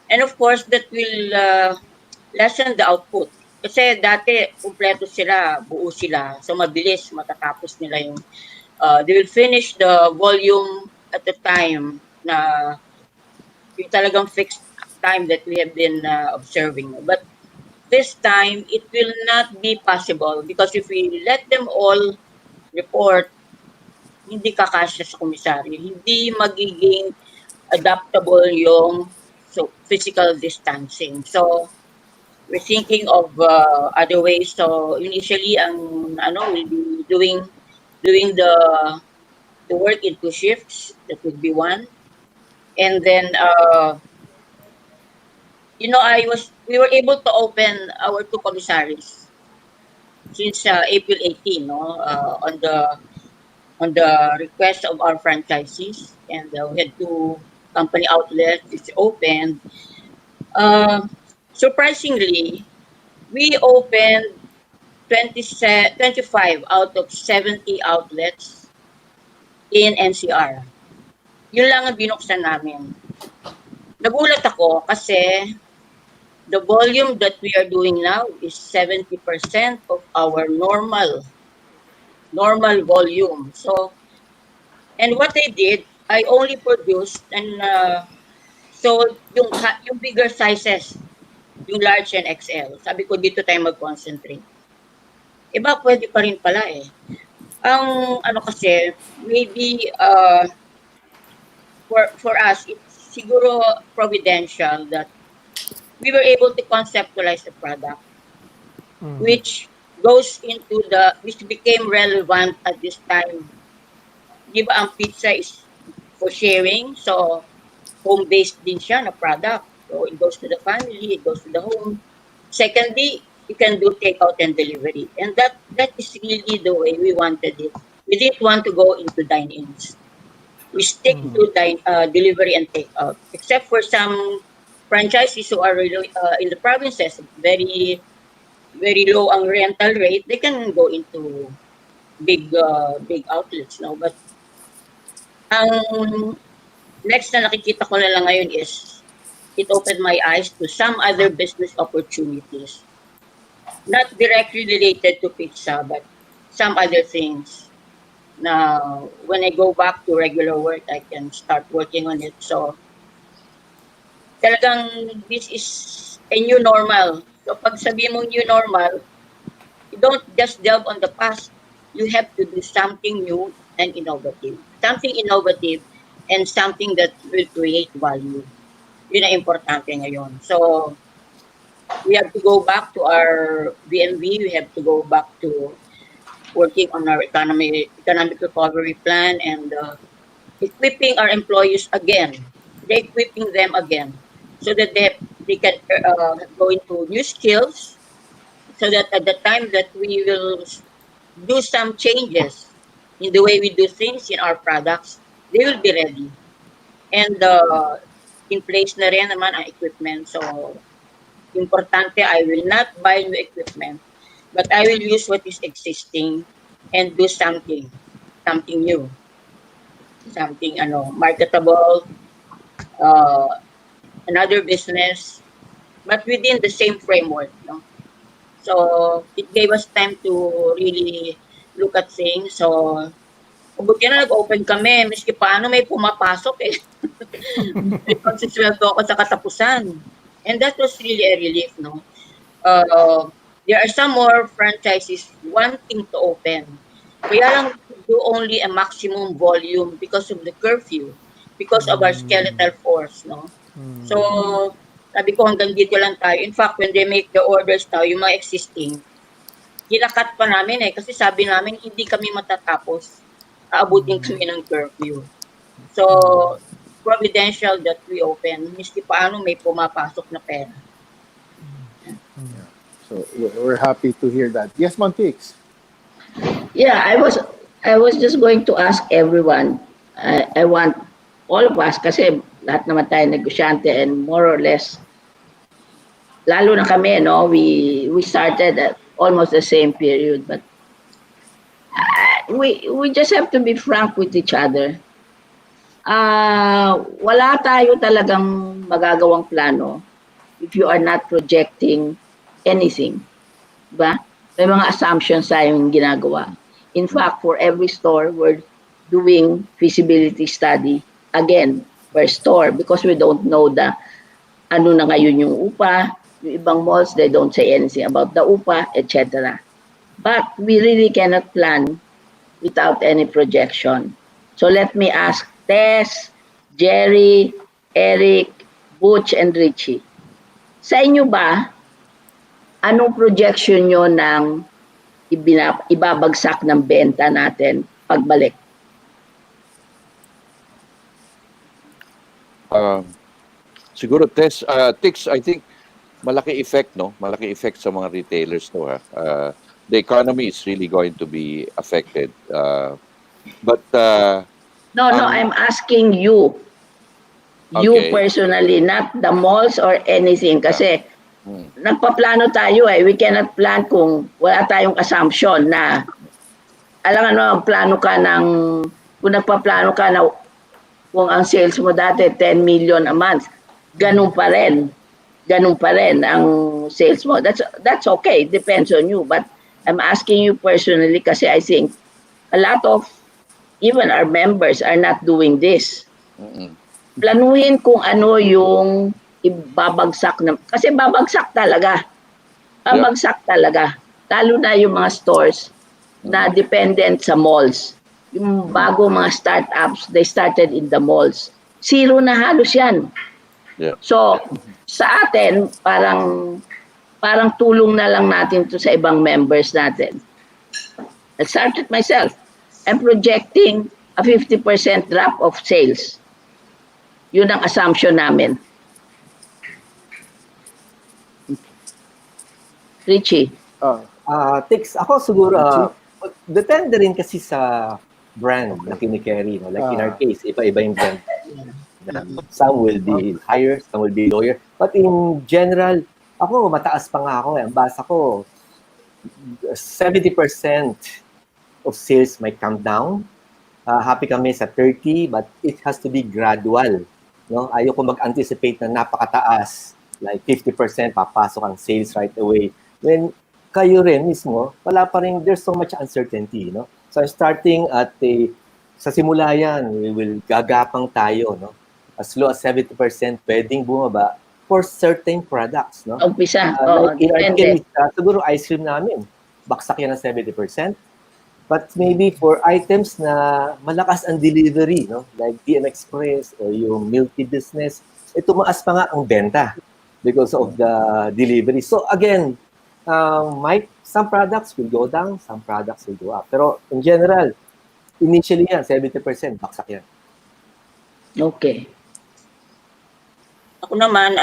And of course, that will lessen the output. Kasi dati, kumpleto sila, buo sila. So mabilis, matatapos nila yung, they will finish the volume at the time na yung talagang fixed time that we have been observing. But this time, it will not be possible because if we let them all report, hindi kakasya sa komisaryo, hindi magiging adaptable yung physical distancing. So, we're thinking of other ways. So, initially, we'll be doing the work in 2 shifts. That would be one. And then, we were able to open our 2 commissaries since April 18, on the request of our franchisees, and we had 2 company outlets which opened. Surprisingly, We opened 25 out of 70 outlets in NCR. Yun lang ang binuksan namin. Nagulat ako kasi the volume that we are doing now is 70% of our normal volume. So, and what I did, I only produced and sold yung bigger sizes, yung large and XL. Sabi ko, dito tayo mag-concentrate. Iba, pwede pa rin pala eh. Ang ano kasi, maybe for us, it's siguro providential that we were able to conceptualize the product, which which became relevant at this time. Di ba ang pizza is for sharing, so home-based din siya na product. So it goes to the family, it goes to the home. Secondly, you can do takeout and delivery. And that is really the way we wanted it. We didn't want to go into dine-ins. We stick to delivery and takeout. Except for some franchises who are really, in the provinces, very very low ang rental rate, they can go into big outlets. No? But ang next na nakikita ko na lang ngayon is it opened my eyes to some other business opportunities. Not directly related to pizza, but some other things. Now, when I go back to regular work, I can start working on it. So, talagang this is a new normal. So, pag sabi mong new normal, you don't just delve on the past. You have to do something new and innovative. Something innovative and something that will create value. Yun ang importante ngayon. So, we have to go back to our BMV. We have to go back to working on our economic recovery plan and equipping our employees again. Equipping them again so that they can go into new skills so that at the time that we will do some changes in the way we do things in our products, they will be ready. And in place na rin naman ang equipment. So, importante, I will not buy new equipment, but I will use what is existing and do something new. Something marketable, another business, but within the same framework. No? So, it gave us time to really look at things. So, buti na nag-open kami, miski paano may pumapasok eh. May pagsisweldo ako sa katapusan. And that was really a relief, no? There are some more franchises wanting to open. Kaya lang do only a maximum volume because of the curfew, because of our skeletal force, no? So, sabi ko hanggang dito lang tayo. In fact, when they make the orders now, yung mga existing, ginakat pa namin eh. Kasi sabi namin, hindi kami matatapos. Aabutin kami ng curfew. So, providential that we open. Miski paano may pumapasok na pera. So we're happy to hear that. Yes, Montix. Yeah, I was just going to ask everyone. I want all of us kasi lahat naman tayo negosyante and more or less lalo na kami, no, we started at almost the same period, but we just have to be frank with each other. Wala tayo talagang magagawang plano if you are not projecting anything. Diba? May mga assumptions tayong ginagawa. In fact, for every store, we're doing feasibility study again per store because we don't know ano na ngayon yung upa. Yung ibang malls, they don't say anything about the upa, etc. But we really cannot plan without any projection. So let me ask Tess, Jerry, Eric, Butch, and Richie. Sa inyo ba, anong projection nyo ng ibabagsak ng benta natin pagbalik? Siguro, Tess, I think malaki effect, no? Malaki effect sa mga retailers to. The economy is really going to be affected. But No, I'm asking you. You personally, not the malls or anything. Kasi nagpaplano tayo eh. We cannot plan kung wala tayong assumption na alam ano, plano ka ng kung nagpaplano ka na kung ang sales mo dati 10 million a month, ganun pa rin. Ganun pa rin ang sales mo. That's okay. It depends on you. But I'm asking you personally kasi I think a lot of even our members are not doing this. Planuhin kung ano yung ibabagsak na kasi babagsak talaga. Babagsak talaga. Lalo na yung mga stores na dependent sa malls. Yung bago mga startups, they started in the malls. Zero na halos yan. Yeah. So, sa atin, parang tulong na lang natin to sa ibang members natin. I started myself. I'm projecting a 50% drop of sales. Yun ang assumption namin. Richie. Tix, ako siguro, depende rin kasi sa brand na kinikerry. No? Like in our case, iba-iba yung brand. Some will be higher, some will be lower. But in general, ako, mataas pa nga ako. Ang basa ko, 70% of sales might come down. Happy kami sa 30, but it has to be gradual. No? Ayoko mag-anticipate na napakataas. Like 50% papasok ang sales right away. When kayo rin mismo, wala pa rin, there's so much uncertainty. No? So starting at sa simula yan, we will gagapang tayo. No? As low as 70% pwedeng bumaba for certain products. No? Umpisa. Like in our case, siguro ice cream namin, baksak yan ng 70%. But maybe for items na malakas ang delivery, no? Like DM Express or yung milk tea business, tumaas pa nga ang benta because of the delivery. So again, some products will go down, some products will go up. Pero in general, initially yan, 70%, baksak yan. Okay. Ako naman,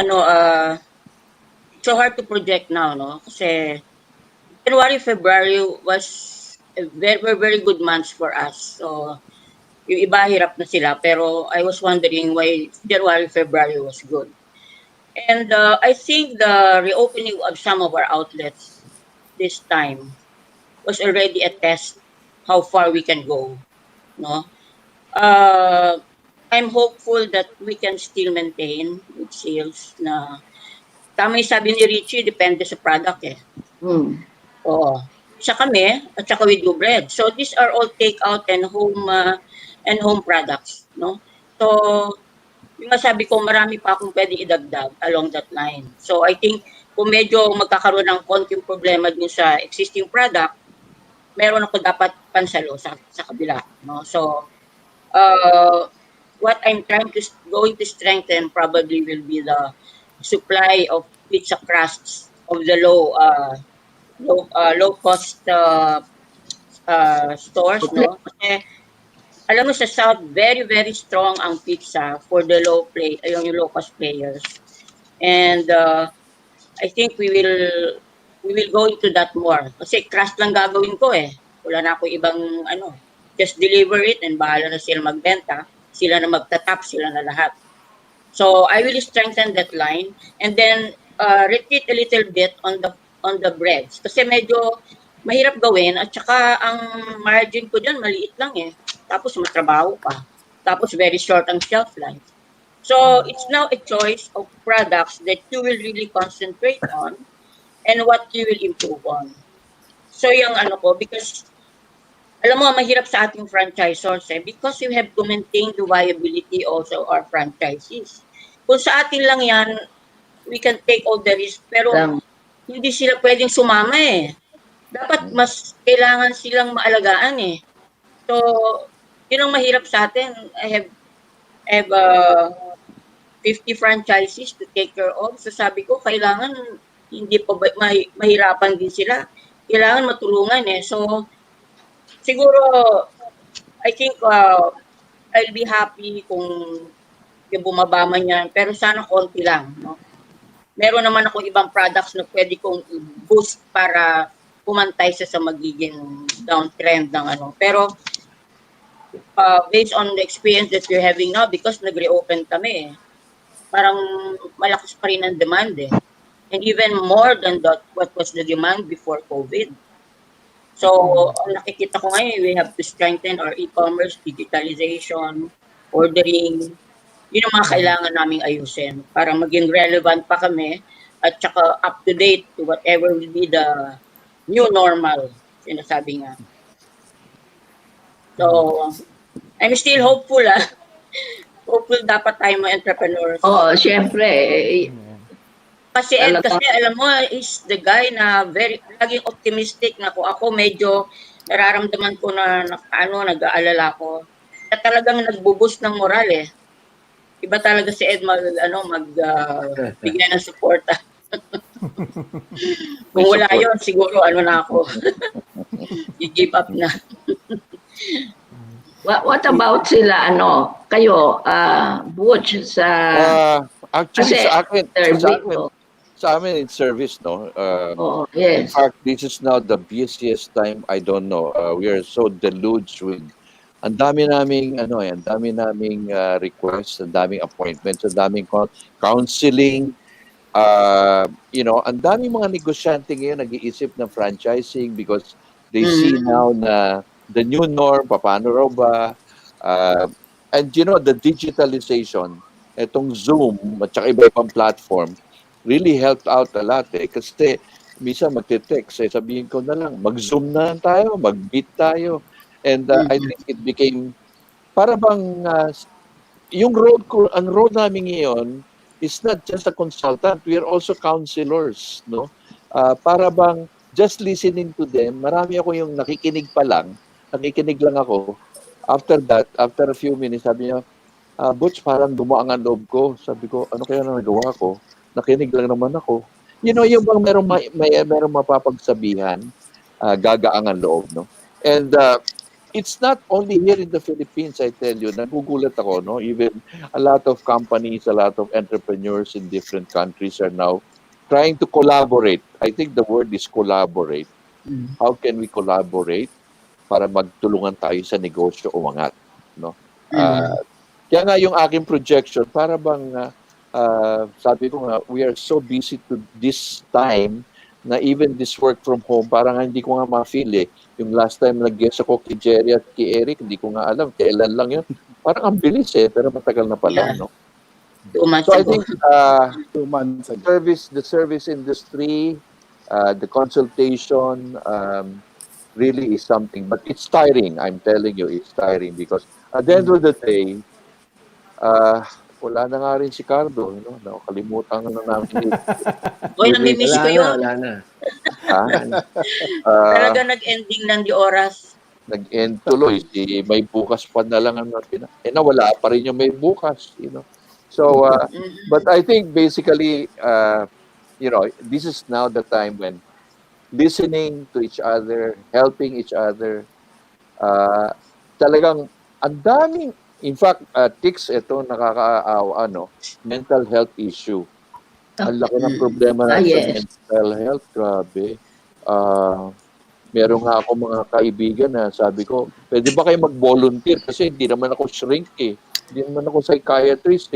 so hard to project now, no? Kasi January, February was very good months for us. So, yung iba hirap na sila. Pero I was wondering why January, February was good. And I think the reopening of some of our outlets this time was already a test how far we can go. No, I'm hopeful that we can still maintain with sales. Na tama yung sabi ni Richie, depende sa product eh. Oo. Sa kami at saka we do bread. So these are all take-out and home products. No, so yung masabi ko, marami pa akong pwede idagdag along that line. So I think kung medyo magkakaroon ng konting problema din sa existing product, meron ako dapat pansalo sa kabila. No? So what I'm going to strengthen probably will be the supply of pizza crusts of the low cost stores. No? Kasi alam mo sa South, very strong ang pizza for the yung low cost players. And I think we will go into that more. Kasi crust lang gagawin ko eh. Wala na ako ibang just deliver it and bahala na sila magbenta. Sila na magtatap, sila na lahat. So I will strengthen that line and then retreat a little bit on the breads. Kasi medyo mahirap gawin at saka ang margin ko dyan maliit lang eh. Tapos matrabaho pa. Tapos very short ang shelf life. So it's now a choice of products that you will really concentrate on and what you will improve on. So yung because alam mo, mahirap sa ating franchisors eh, because you have to maintain the viability also our franchisees. Kung sa atin lang yan, we can take all the risk, pero hindi sila pwedeng sumama eh. Dapat mas kailangan silang maalagaan eh. So, yun ang mahirap sa atin. I have 50 franchises to take care of. So sabi ko, kailangan hindi pa mahirapan din sila. Kailangan matulungan eh. So, siguro, I think I'll be happy kung bumaba man yan. Pero sana konti lang. No? Meron naman ako ibang products na pwede kong boost para pumantay sa magiging downtrend ng Pero, based on the experience that we're having now, because nag-reopen kami, parang malakas pa rin ang demand eh. and even more than that, what was the demand before COVID. So, ang nakikita ko ngayon, we have to strengthen our e-commerce, digitalization, ordering. Yun ang mga kailangan naming ayusin para maging relevant pa kami at saka up to date to whatever will be the new normal, sinasabi nga. So, I'm still hopeful Hopeful dapat tayo mga entrepreneurs. Oo, syempre. Kasi Ed, kasi alam mo, is the guy na very, laging optimistic na kung ako medyo nararamdaman ko na nag-aalala ko. Na talagang nagbo-boost ng moral eh. Iba talaga si Ed bigyan ng suporta. Kung wala yun, siguro na ako. I-give up na. What about sila, kayo, Butch, sa... Actually, sa amin in service, no? Yes. In fact, this is now the busiest time, I don't know. We are so deluged with ang dami naming requests, ang daming appointments, ang daming counseling. Ang daming mga negosyante ngayon nag-iisip ng franchising because they see now na the new norm, paano raw ba? And the digitalization, itong Zoom at saka iba-ibang platform, really helped out a lot kasi minsan magte-text, sabihin ko na lang, mag-Zoom na lang tayo, mag-meet tayo. And I think it became, para bang, ang role namin ngayon is not just a consultant, we are also counselors, no? Para bang, just listening to them, marami ako yung nakikinig lang ako. After that, after a few minutes, sabi niya, Butch, parang dumaang ang loob ko. Sabi ko, ano kaya na nagawa ko? Nakinig lang naman ako. Yung bang merong mapapagsabihan, gagaang ang loob, no? And it's not only here in the Philippines, I tell you, nagugulat ako, no? Even a lot of companies, a lot of entrepreneurs in different countries are now trying to collaborate. I think the word is collaborate. How can we collaborate para magtulungan tayo sa negosyo umangat, no? Kaya nga yung aking projection, para bang sabi ko nga, we are so busy to this time na even this work from home, parang hindi ko nga ma-feel Yung last time nag-guest ako kay Jerry at kay Eric, hindi ko nga alam, kailan lang yun. Parang ang bilis pero matagal na pala, no? So I think 2 months ago. the service industry, the consultation really is something. But it's tiring, I'm telling you, it's tiring because at the end of the day, wala na nga rin si Cardo, nakalimutan na namin. Uy, namimiss ko yun. Wala na. Talaga nag-ending lang di oras. Nag-end tuloy. May bukas pa na lang ang natin. Nawala pa rin yung may bukas. So, but I think basically, this is now the time when listening to each other, helping each other, talagang ang daming, in fact, Tix, ito nakakaawa, mental health issue. Ang laki ng problema na sa mental health, grabe. Meron nga ako mga kaibigan na sabi ko, pwede ba kayo mag-volunteer? Kasi hindi naman ako shrink Hindi naman ako psychiatrist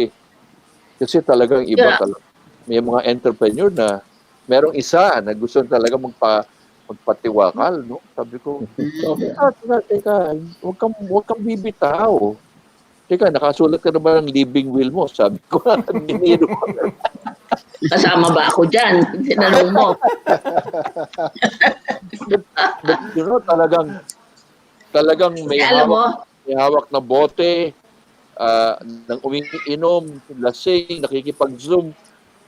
Kasi talagang iba talaga. May mga entrepreneur na merong isa na gusto talaga magpatiwakal, no? Sabi ko, teka, huwag kang bibitaw. Teka, nakasulat ka na ba ng living will mo? Sabi ko, biniro ko. Kasama ba ako dyan? Tinanong mo. but talagang may hawak na bote, nang umiinom, lasing, nakikipag-zoom.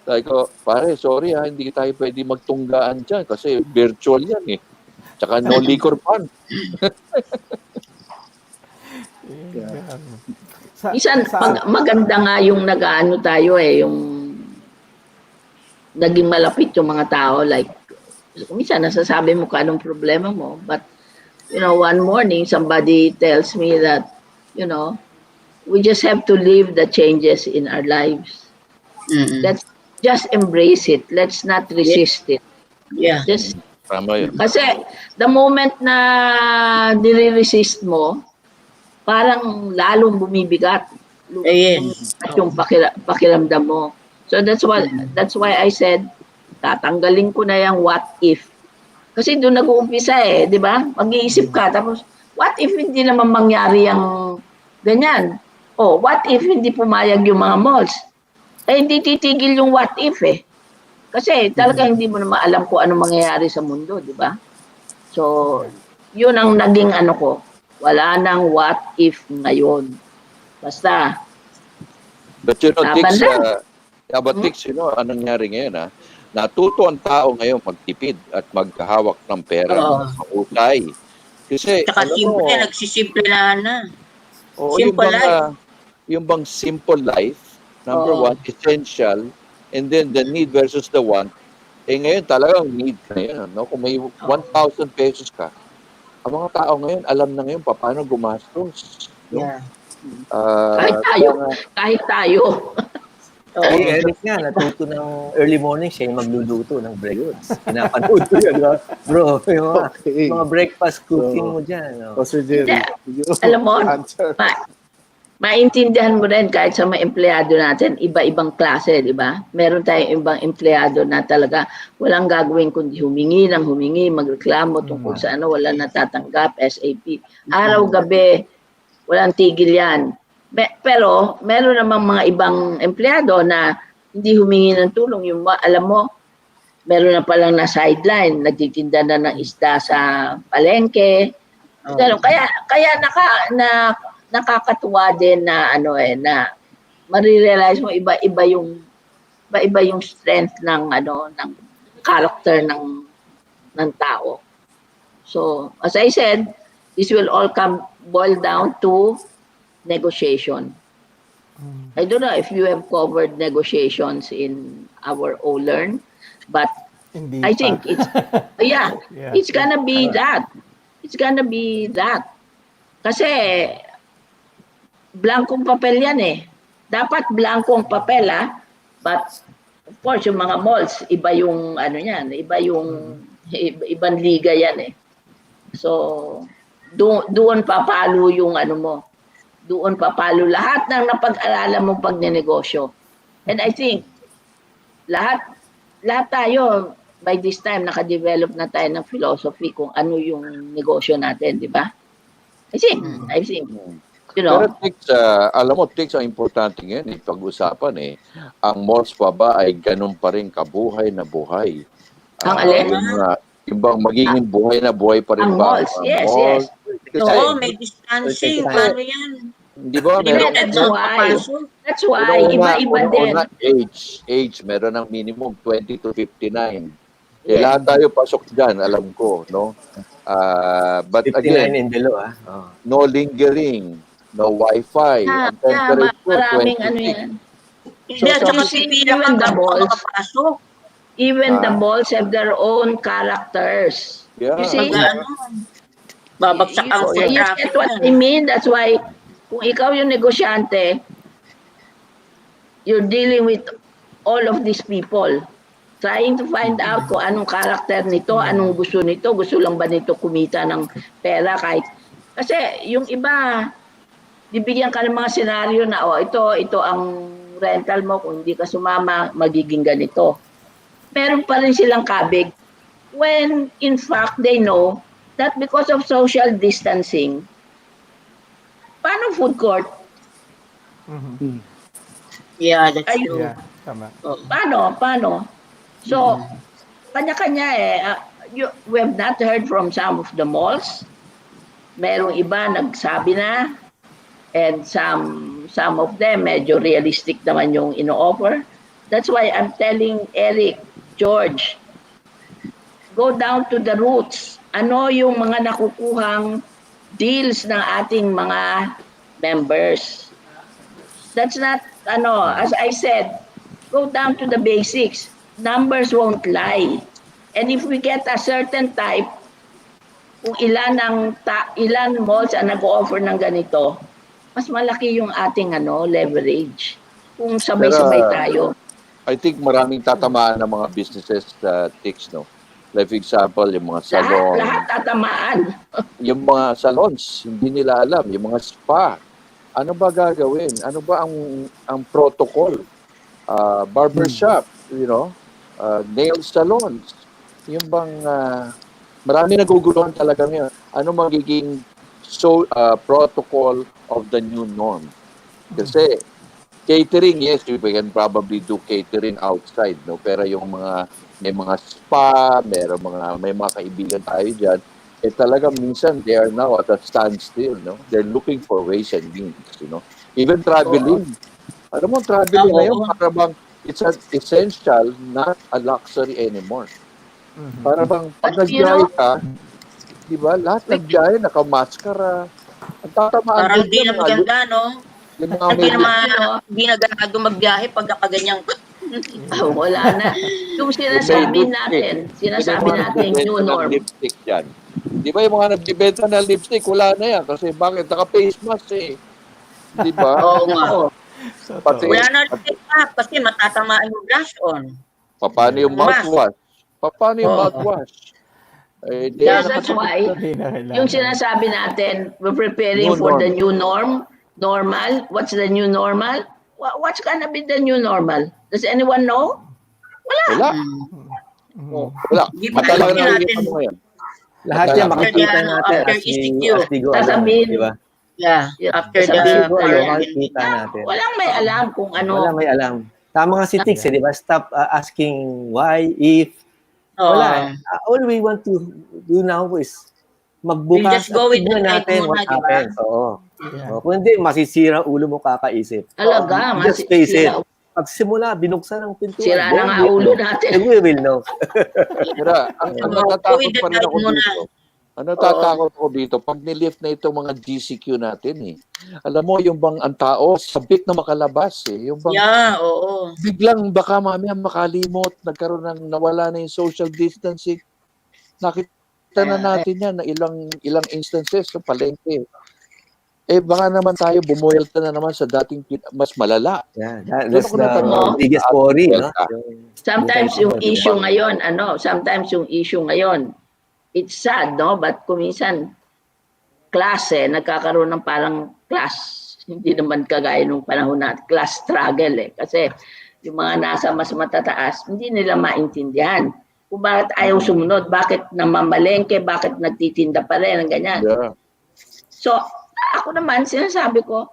Sabi ko, pare, sorry hindi tayo pwede magtunggaan dyan kasi virtual yan Tsaka no liquor ban. Minsan, maganda nga yung nag-ano tayo yung naging malapit yung mga tao. Like, minsan nasasabi mo ka anong problema mo. But, one morning, somebody tells me that, we just have to live the changes in our lives. Let's just embrace it. Let's not resist it. Yeah. Tama yun. Kasi, the moment na nire-resist mo, parang lalong bumibigat yung pakiramdam mo. So that's why I said tatanggalin ko na yung what if. Kasi doon nag-uumpisa di ba? Mag-iisip ka, tapos, what if hindi naman mangyari ang ganyan? What if hindi pumayag yung mga malls? Hindi titigil yung what if Kasi talaga hindi mo na maalam kung ano mangyayari sa mundo, di ba? So, yun ang naging ko. Wala nang what if ngayon. Basta, But laban lang. Tix, anong nangyari ngayon, natuto ang tao ngayon magtipid at maghahawak ng pera, mautay. Kasi, Tsaka simple, nagsisimple na. Simple life. Yung bang simple life, number one, essential, and then the need versus the want, ngayon talagang need na yun. No? Kung may 1,000 pesos ka, ang mga tao ngayon, alam na ngayon paano gumastos. No? Yeah. Kahit tayo. Si Eric nga, natuto ng early morning, siya yung magluluto ng breakfast. Pinapanood ko yan, bro. Yung mga breakfast cooking mo dyan. Sir Jerry, alam mo, maintindihan mo rin kahit sa mga empleyado natin, iba-ibang klase, di ba? Meron tayong ibang empleyado na talaga walang gagawin kundi humingi, magreklamo tungkol sa wala natatanggap, SAP. Araw-gabi, walang tigil yan. Pero meron namang mga ibang empleyado na hindi humingi ng tulong. Yung alam mo, meron na palang na sideline, nagtitinda na ng isda sa palengke. Kaya nakakatuwa din na na marirealize mo iba yung strength ng ng character ng tao. So, as I said, this will all boil down to negotiation. I don't know if you have covered negotiations in our Olern, but Hindi I think it's Yeah. it's gonna be that. It's gonna be that. Kasi blankong papel yan Dapat blankong papel but of course yung mga malls iba yung iba yung ibang liga yan So doon papalo yung mo. Doon papalo lahat ng napag-aralan mong pagnenegosyo. And I think lahat tayo by this time naka-develop na tayo ng philosophy kung ano yung negosyo natin, di ba? I think Pero Tix, alam mo, Tix, ang importante ngayon, pag-usapan ang malls pa ba ay ganun pa rin kabuhay na buhay? Ang alin? Yung bang magiging buhay na buhay pa rin ang ba? malls, yes. Oo, may distancing. Paano yan? Di ba? That's why iba-iba din. Age, meron ng minimum 20 to 59. Lahat tayo pasok dyan, alam ko, no? But 59 again, in below, no lingering, no wifi, ang temperature, maraming 26. yan. Hindi, at saka pipila ka bago ka makapasok. Even the malls have their own characters. Yeah. You see? Babagsak ang You get what I mean? That's why, kung ikaw yung negosyante, you're dealing with all of these people. Trying to find out kung anong karakter nito, anong gusto nito, gusto lang ba nito kumita ng pera kahit. Kasi yung iba, bibigyan ka ng mga senaryo na, ito ang rental mo, kung hindi ka sumama, magiging ganito. Meron pa rin silang kabig. When in fact, they know that because of social distancing, paano food court? Yeah, that's true. Yeah, tama. Paano? So, kanya-kanya we have not heard from some of the malls. Merong iba nagsabi na, and some of them medyo realistic naman yung ino-offer. That's why I'm telling Eric, George, go down to the roots. Ano yung mga nakukuhang deals ng ating mga members? That's not, as I said, go down to the basics. Numbers won't lie. And if we get a certain type, kung ilan malls ang nag-offer ng ganito, mas malaki yung ating leverage. Kung sabay-sabay tayo. I think maraming tatamaan ng mga businesses Tix, no? Like for example, yung mga salon. Lahat tatamaan. Yung mga salons, hindi nila alam. Yung mga spa. Ano ba gagawin? Ano ba ang protocol? Barbershop, nail salons. Yung bang marami naguguluhan talaga ngayon. Ano magiging protocol of the new norm? Kasi catering, yes, we can probably do catering outside, no? Pero yung may mga spa, may mga kaibigan tayo diyan, talaga minsan they are now at a standstill, no? They're looking for ways and means, Even traveling. Alam mo, traveling ngayon, Oo. para bang it's an essential, not a luxury anymore. Para bang pag But you know, nag-biyahe ka, di ba, lahat nag-biyahe, nakamaskara. Ang tatamaan Parang din di niya na maganda, no? yung mga Hindi medyo hindi na ganado magbiyahe pag nakaganyan ka. wala na. Yung yung may sinasabi lipstick. sinasabi Yung mga natin new nagbibenta ng norm. lipstick dyan. Di ba yung mga nagbibenta ng lipstick, wala na yan. Kasi bakit? Naka-face mask eh. Di ba? Oo nga. Pati, Wala na rin kasi matatamaan yung blush on. paano yung Mask. mouthwash? Paano yung Oo. mouthwash? Di Yes, na that's why Hindi na kailangan. yung sinasabi natin, we're preparing New for the norm. new normal. What's the new normal? What's gonna be the new normal? Does anyone know? Wala. Wala. Di ba Matalang sabihin na natin, ngayon. Lahat yan After makikita the, natin after as ECQ. we go along, Sasabihin, di ba? yeah, after the As we go along, quarantine. makikita natin. Walang may alam kung ano. Wala may alam. Tama nga si Tix, di ba? Stop asking why, if. Wala. All we want to do now is We'll magbukas just go with the tignan tide natin muna, what di ba? happens. Oo. Yeah. Kung hindi, masisira ulo mo kakaisip. Talaga, Just face it. sira, Pag simula, binuksan ang pintuan. sira na nga ulo natin. And we will know. Kaya, ang Go natatakot with the pa rin tide ako muna. dito. Ang natatakot ako dito, pag nilift na itong mga GCQ natin eh. Alam mo, yung bang ang tao, sabik na makalabas eh. Yung bang Yeah, oo. biglang baka mamaya makalimot, nagkaroon ng nawala na yung social distancing. Nakita na natin yan na ilang instances sa palengke. Baka naman tayo bumuelta na naman sa dating mas malala. Yeah, Doon that's ako the natatakot. biggest worry. No? Delta. Sometimes yung issue ngayon, it's sad, no? But kung minsan, klase, nagkakaroon ng parang class. Hindi naman kagaya nung panahon na class struggle eh. Kasi yung mga nasa mas matataas, hindi nila maintindihan kung bakit ayaw sumunod, bakit namamalengke, bakit nagtitinda pa rin, ganyan. Yeah. So, ako naman, sinasabi ko,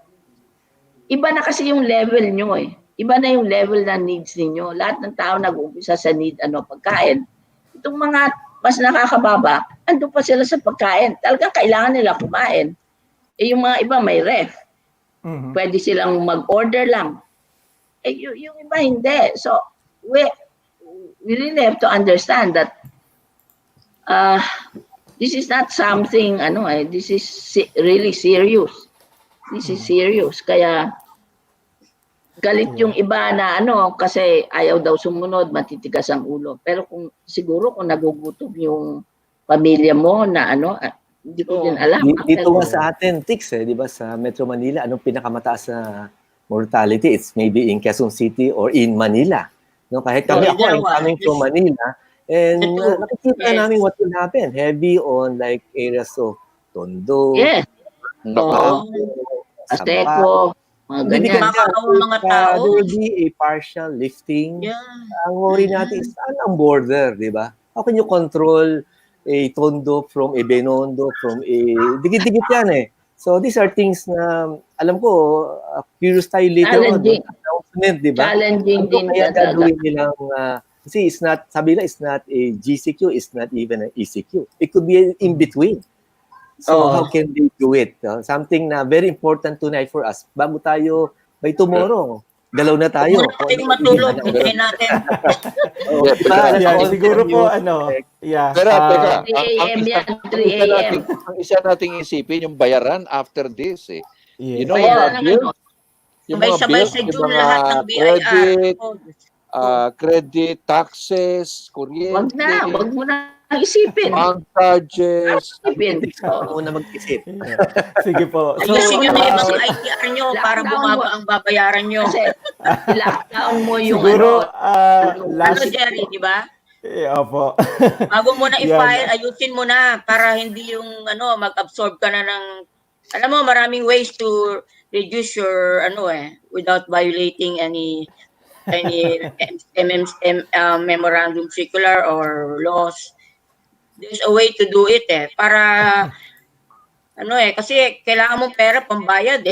iba na kasi yung level nyo eh. Iba na yung level na needs ninyo. Lahat ng tao nag-uumpisa sa need, pagkain. Itong mga mas nakakababa, andun pa sila sa pagkain. Talagang kailangan nila kumain. Yung mga iba may ref. Pwede silang mag-order lang. Yung iba hindi. So, we really have to understand that this is not something, this is really serious. This is serious. Kaya, galit yung iba na kasi ayaw daw sumunod, matitigas ang ulo. Pero siguro kung nagugutom yung pamilya mo na hindi ko din alam. Dito nga sa atin, Tix, di ba, sa Metro Manila, anong pinakamataas na mortality? It's maybe in Quezon City or in Manila. No, kahit kami, ako, I'm coming from Manila, and nakikita namin what will happen. Heavy on like areas of Tondo, Yes. Azteco, mga ganyan. Mga tao. There will be a partial lifting. Yeah. Ang worry natin is saan ang border, di ba? How can you control a Tondo from a Benondo, from a... Dikit-dikit yan eh. So these are things na, alam ko, curious tayo later on. Announcement, di ba? Challenging din kaya talaga. gagawin nilang, kasi it's not, sabi nila, it's not a GCQ, it's not even an ECQ. It could be in between. So how can they do it? Something na very important tonight for us. Bago tayo, by tomorrow, galaw na tayo. Muna natin matulog, hintayin natin. Siguro po, Pero, teka, 3 a.m. yan, 3 a.m. ang isa nating isipin, yung bayaran after this eh. Yes. Yung Bayaran mga ng bills, yung mga Sabay-sabay bills, sa yung June mga lahat ng BIR. credit, taxes, kuryente, Wag mo na isipin. bank charges. Isipin. Muna mag-isip. Sige po. So, Ayusin nyo na yung mga ITR nyo para bumaba ang babayaran nyo. Kasi lockdown mo yung siguro, Ano, Jerry, di ba? opo. Bago mo na i-file, ayusin mo na para hindi yung mag-absorb ka na ng... Alam mo, maraming ways to reduce your without violating any any memorandum circular or laws. There's a way to do it para kasi kailangan mong pera pambayad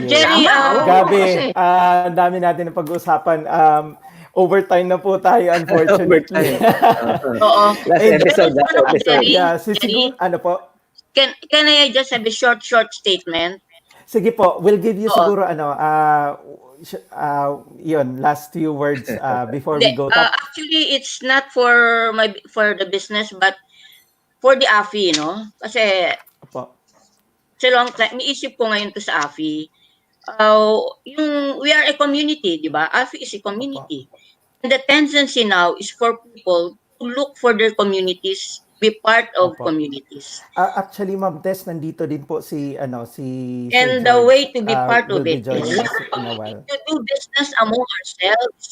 Jerry, Tama, oo. Gabi, Kasi ang dami natin na pag-usapan. Overtime na po tayo, unfortunately. Overtime. oo. Last And- episode, last Pero episode. Jerry, Yeah, Jerry, siguro, ano po? can I just have a short statement? Sige po, we'll give you Oo. siguro yun, last few words before we Hindi, go top. actually, it's not for the business, but for the AFI, no? Kasi Opo. sa long time, niisip ko ngayon to sa AFI. We are a community, di ba? AFI is a community. And the tendency now is for people to look for their communities, be part of Opo. communities. Actually, Ma'am Tess, nandito din po si Sir And the George. way to be part Will of be it joining is us in a while. to do business among ourselves.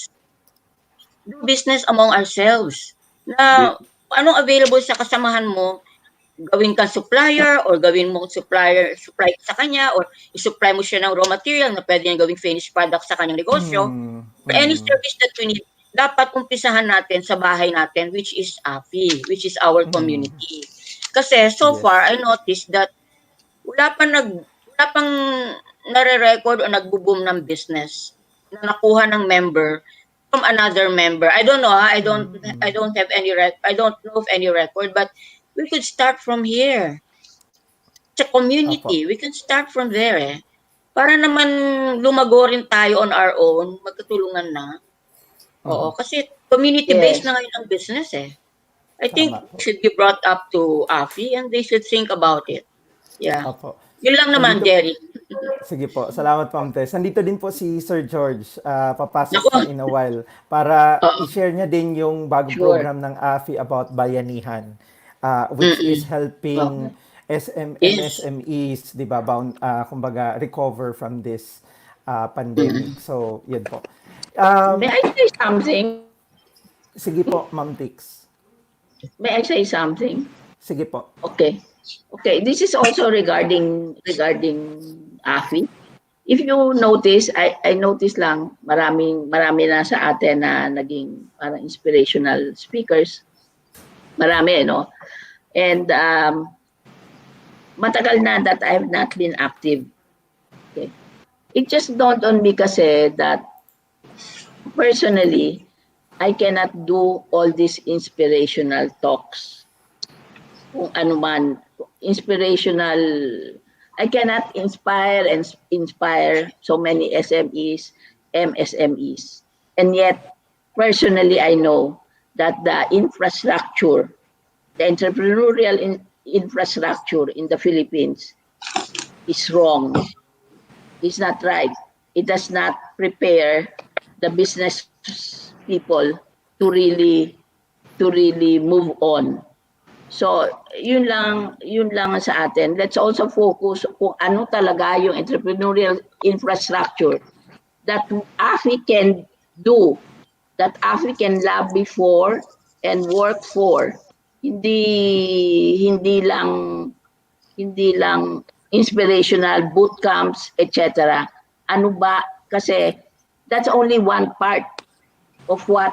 Do business among ourselves. Na anong available sa kasamahan mo, gawin kang supplier or gawin mo supply sa kanya or i-supply mo siya ng raw material na pwede niya gawing finished product sa kanyang negosyo. For any service that we need, dapat umpisahan natin sa bahay natin, which is AFI, which is our community. Kasi so Yes. far, I noticed that wala pang nare-record o nagbo-boom ng business na nakuha ng member from another member. I don't know, I don't have any I don't know of any record, but we could start from here. Sa community, we can start from there Para naman lumago rin tayo on our own, magkatulungan na. Oo, kasi community-based Yes. na ngayon ang business I think Tama po. it should be brought up to AFI and they should think about it. Yeah. Opo. Yun lang naman, Nandito- Jerry. Sige po. Salamat po, Ma'am Tess. Nandito din po si Sir George. Papasok Naku. sa in a while para Oo. i-share niya din yung bagong Sure. program ng AFI about bayanihan, which is helping MSMEs, di ba, kumbaga, recover from this pandemic. So, yun po. May I say something? Sige po, Ma'am Tix. May I say something? Sige po. Okay. Okay, this is also regarding AFI. If you notice, I notice lang marami na sa atin na naging parang inspirational speakers. Marami, no? And matagal na that I have not been active. Okay. It just dawned on me kasi that personally, I cannot do all these inspirational talks. Kung ano man, inspirational, I cannot inspire so many SMEs, MSMEs. And yet, personally, I know that the infrastructure, the entrepreneurial infrastructure in the Philippines is wrong. It's not right. It does not prepare the business people to really move on. So, yun lang sa atin. Let's also focus kung ano talaga yung entrepreneurial infrastructure that AFI can do, that AFI can lobby for and work for. Hindi lang inspirational boot camps, etc. Ano ba? Kasi that's only one part of what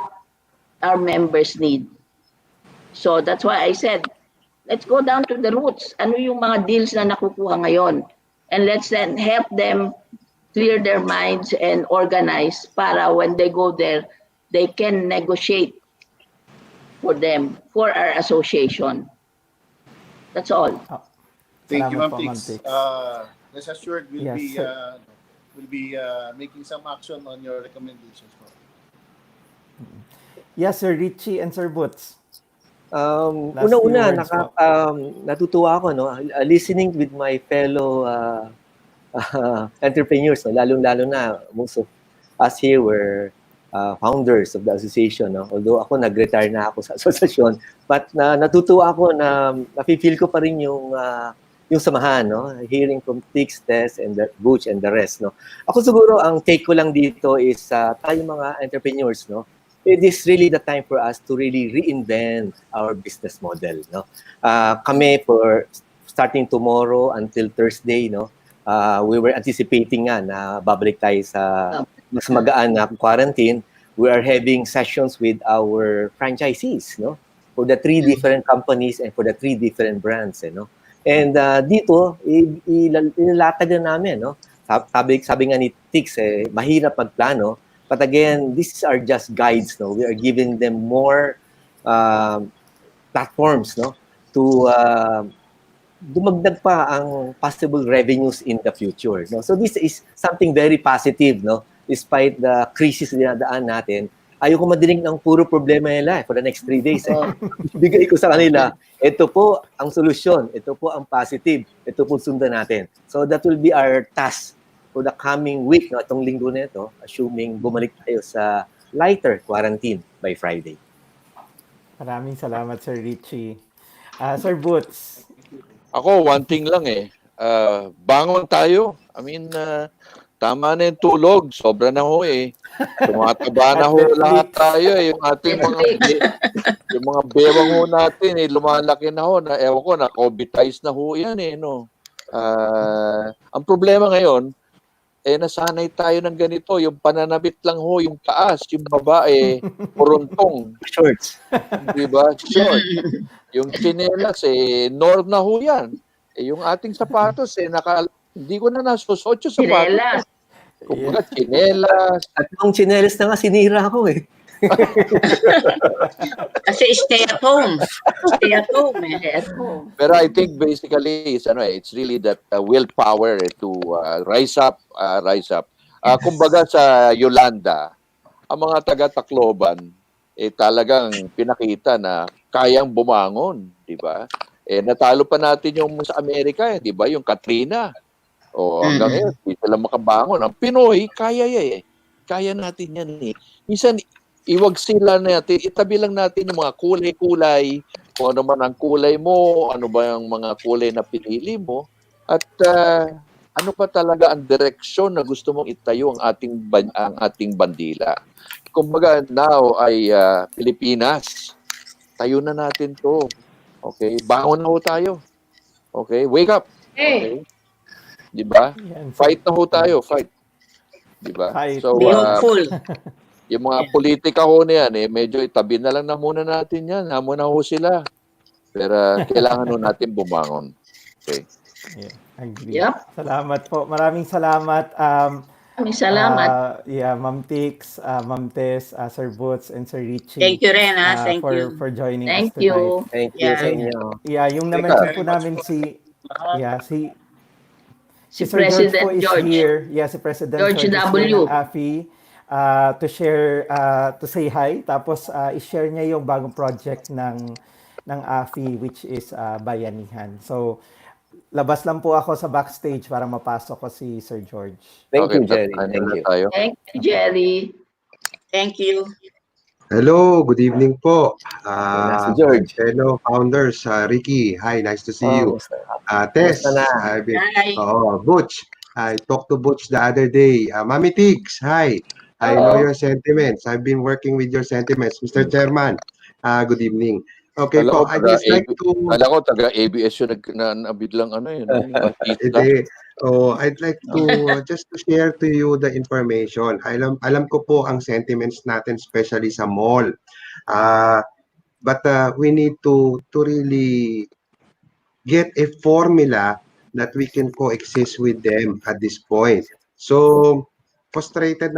our members need. So that's why I said, let's go down to the roots. Ano yung mga deals na nakukuha ngayon? And let's then help them clear their minds and organize para when they go there, they can negotiate for them, for our association. That's all. Thank you, Salamat Ma'am po, Ma'am Tix. Tix. Rest assured, Yes, we'll be making some action on your recommendations. Yes, Sir Richie and Sir Butz. Last Una-una, few words po. natutuwa ako, no? Listening with my fellow entrepreneurs, no? Lalong-lalo na, most of us here were founders of the association. No? Although ako, nag-retire na ako sa association. But natutuwa ako na nafe-feel ko pa rin yung samahan, no? Hearing from Tix, Tess, and Butch, and the rest. No? Ako siguro, ang take ko lang dito is tayo mga entrepreneurs, no? It is really the time for us to really reinvent our business model. No? Kami, for starting tomorrow until Thursday, no? we were anticipating nga na babalik tayo sa mas magaan na quarantine. We are having sessions with our franchisees, no? For the 3 different companies and for the 3 different brands, no? And dito, inilatag na namin, no? Sabi nga ni Tix, mahirap magplano. But again, these are just guides, no? We are giving them more platforms, no? To dumagdag pa ang possible revenues in the future, no? So this is something very positive, no? Despite the crisis na dinadaan natin, ayoko madinig ng puro problema nila for the next 3 days. Bigay ko sa kanila, ito po ang solusyon, ito po ang positive, ito po sundan natin. So that will be our task for the coming week, no? Itong linggo na ito, assuming bumalik tayo sa lighter quarantine by Friday. Maraming salamat, Sir Richie. Sir Butz. Ako, one thing lang bangon tayo. I mean, tama na yung tulog. Sobra na ho Tumataba na ho lahat tayo Yung ating yung mga bewang ho natin lumalaki na ho. Ewan ko, na-COVID-ized na ho yan no. Ang problema ngayon, nasanay tayo ng ganito. Yung pananabit lang ho, yung taas, yung baba puruntong. Shorts. Diba? Short. Yung tsinelas, norm na ho yan. Yung ating sapatos, hindi ko na nasusot yung sapatos. Chinelas. Kumbaga, tsinelas. At yung tsinelas na nga, sinira ko Kasi stay at home. Stay at home. Pero I think basically, it's really that willpower to rise up. Kumbaga sa Yolanda, ang mga taga-Tacloban, talagang pinakita na kayang bumangon, di ba? Natalo pa natin yung sa Amerika, di ba? Yung Katrina. Hanggang ngayon, hindi sila makabangon. Ang Pinoy, kaya Kaya natin yan Minsan, iwag sila natin, itabi lang natin yung mga kulay-kulay, kung ano man ang kulay mo, ano ba yung mga kulay na pinili mo, at ano pa talaga ang direksyon na gusto mong itayo ang ating bandila. Kumbaga, now ay Pilipinas. Tayo na natin to. Okay? Bangon na ho tayo. Okay? Wake up. Okay? Diba? Fight na ho tayo. Fight. Diba? So, be hopeful. Yung mga politika ho na yan, medyo itabi na lang na muna natin yan. Hamon na ho sila. Pero kailangan ho natin bumangon. Okay? Yeah, agree. Yep. Salamat po. Maraming salamat. Maraming salamat. Ma'am Tix, Ma'am Tess, Sir Butz, and Sir Richie. Thank you rin, Thank you. For joining Thank us tonight. you. Thank you sa inyo. Yung na-mention po namin si Sir President George po is George. here. Si President George is W. here ng AFI to share, to say hi. Tapos i-share niya yung bagong project ng AFI, which is Bayanihan. So, labas lang po ako sa backstage para mapasok ko si Sir George. Thank you, Jerry. Thank you. Thank you, Jerry. Thank you. Hello, good evening po. Si George. Fellow founders, Ricky. Hi, nice to see you. Tess, Hi. Butch. I talked to Butch the other day. Mami Tigs, hi. I know your sentiments. I've been working with your sentiments. Mr. Chairman, good evening. Okay po, I'd just like to... Kala ko, taga-ABS yung nabiglang I'd like to just to share to you the information. Alam ko po ang sentiments natin, especially sa mall. But we need to really get a formula that we can coexist with them at this point. So, frustrated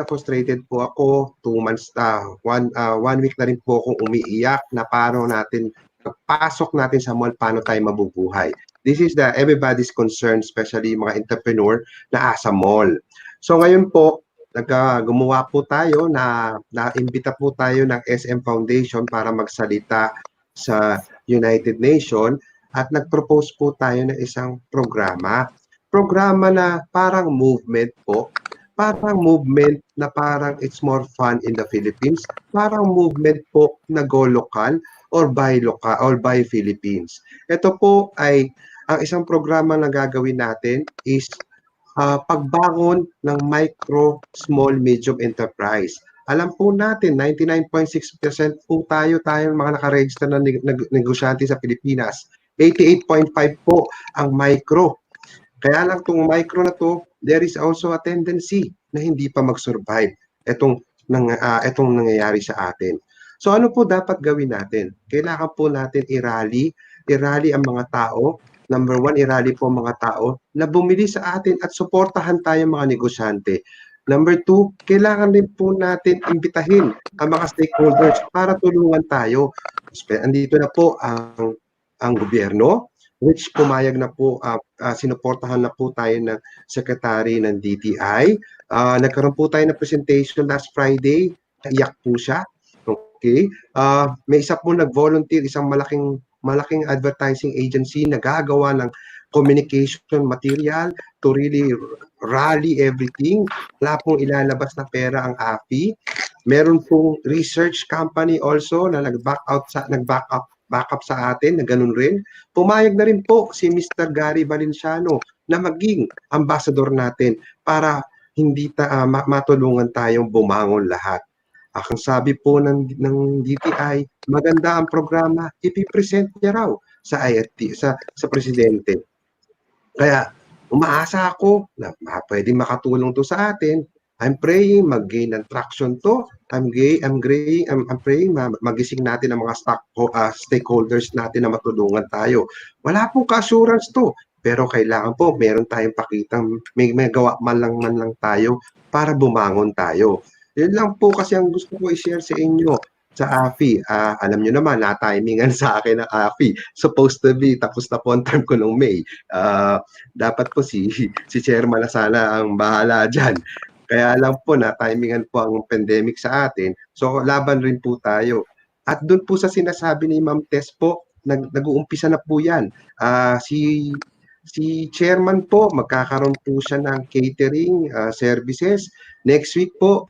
po ako. 2 months, 1 week na rin po akong umiiyak na paano natin, pagpasok natin sa mall, paano tayo mabubuhay. This is everybody's concern, especially mga entrepreneur na asa mall. So ngayon po, gumawa po tayo na-imbita po tayo ng SM Foundation para magsalita sa United Nations at nag-propose po tayo ng isang programa. Programa na parang movement po. Parang movement na parang it's more fun in the Philippines. Parang movement po na go local or buy local or buy Philippines. Ito po ay ang isang programa na gagawin natin is pagbangon ng micro, small, medium enterprise. Alam po natin, 99.6% po tayo mga nakaregister na negosyante sa Pilipinas. 88.5 po ang micro. Kaya lang itong micro na to, there is also a tendency na hindi pa mag-survive itong nangyayari sa atin. So ano po dapat gawin natin? Kailangan po natin i-rally ang mga tao. Number one, i-rally po ang mga tao na bumili sa atin at suportahan tayo mga negosyante. Number two, kailangan din po natin imbitahin ang mga stakeholders para tulungan tayo. Andito na po ang gobyerno, which pumayag na po, sinuportahan na po tayo ng Secretary ng DTI. Nagkaroon po tayo ng presentation last Friday, naiyak po siya. Okay? May isa po nag-volunteer, isang malaking advertising agency na gagawa ng communication material to really rally everything. Wala pong ilalabas na pera ang AFI. Meron pong research company also na nag-backup sa atin na ganun rin. Pumayag na rin po si Mr. Gary Valenciano na maging ambassador natin para hindi matulungan tayong bumangon lahat. Ang sabi po ng DTI, maganda ang programa, ipipresent niya raw sa IFT, sa presidente. Kaya umaasa ako na pwedeng makatulong to sa atin. I'm praying mag-gain ng traction to. I'm praying magising natin ang mga stakeholders natin na matulungan tayo. Wala pong ka-assurance to. Pero kailangan po, meron tayong pakitang may gawa man lang tayo para bumangon tayo. Yun lang po kasi ang gusto ko i-share sa inyo sa AFI. Alam nyo naman, na-timingan sa akin ng AFI. Supposed to be, tapos na po ang term ko noong May. Dapat po si Chairman na sana ang bahala dyan. Kaya lang po, na-timingan po ang pandemic sa atin. So, laban rin po tayo. At doon po sa sinasabi ni Ma'am Tess po, nag-uumpisa na po yan. Si Chairman po, magkakaroon po siya ng catering services. Next week po,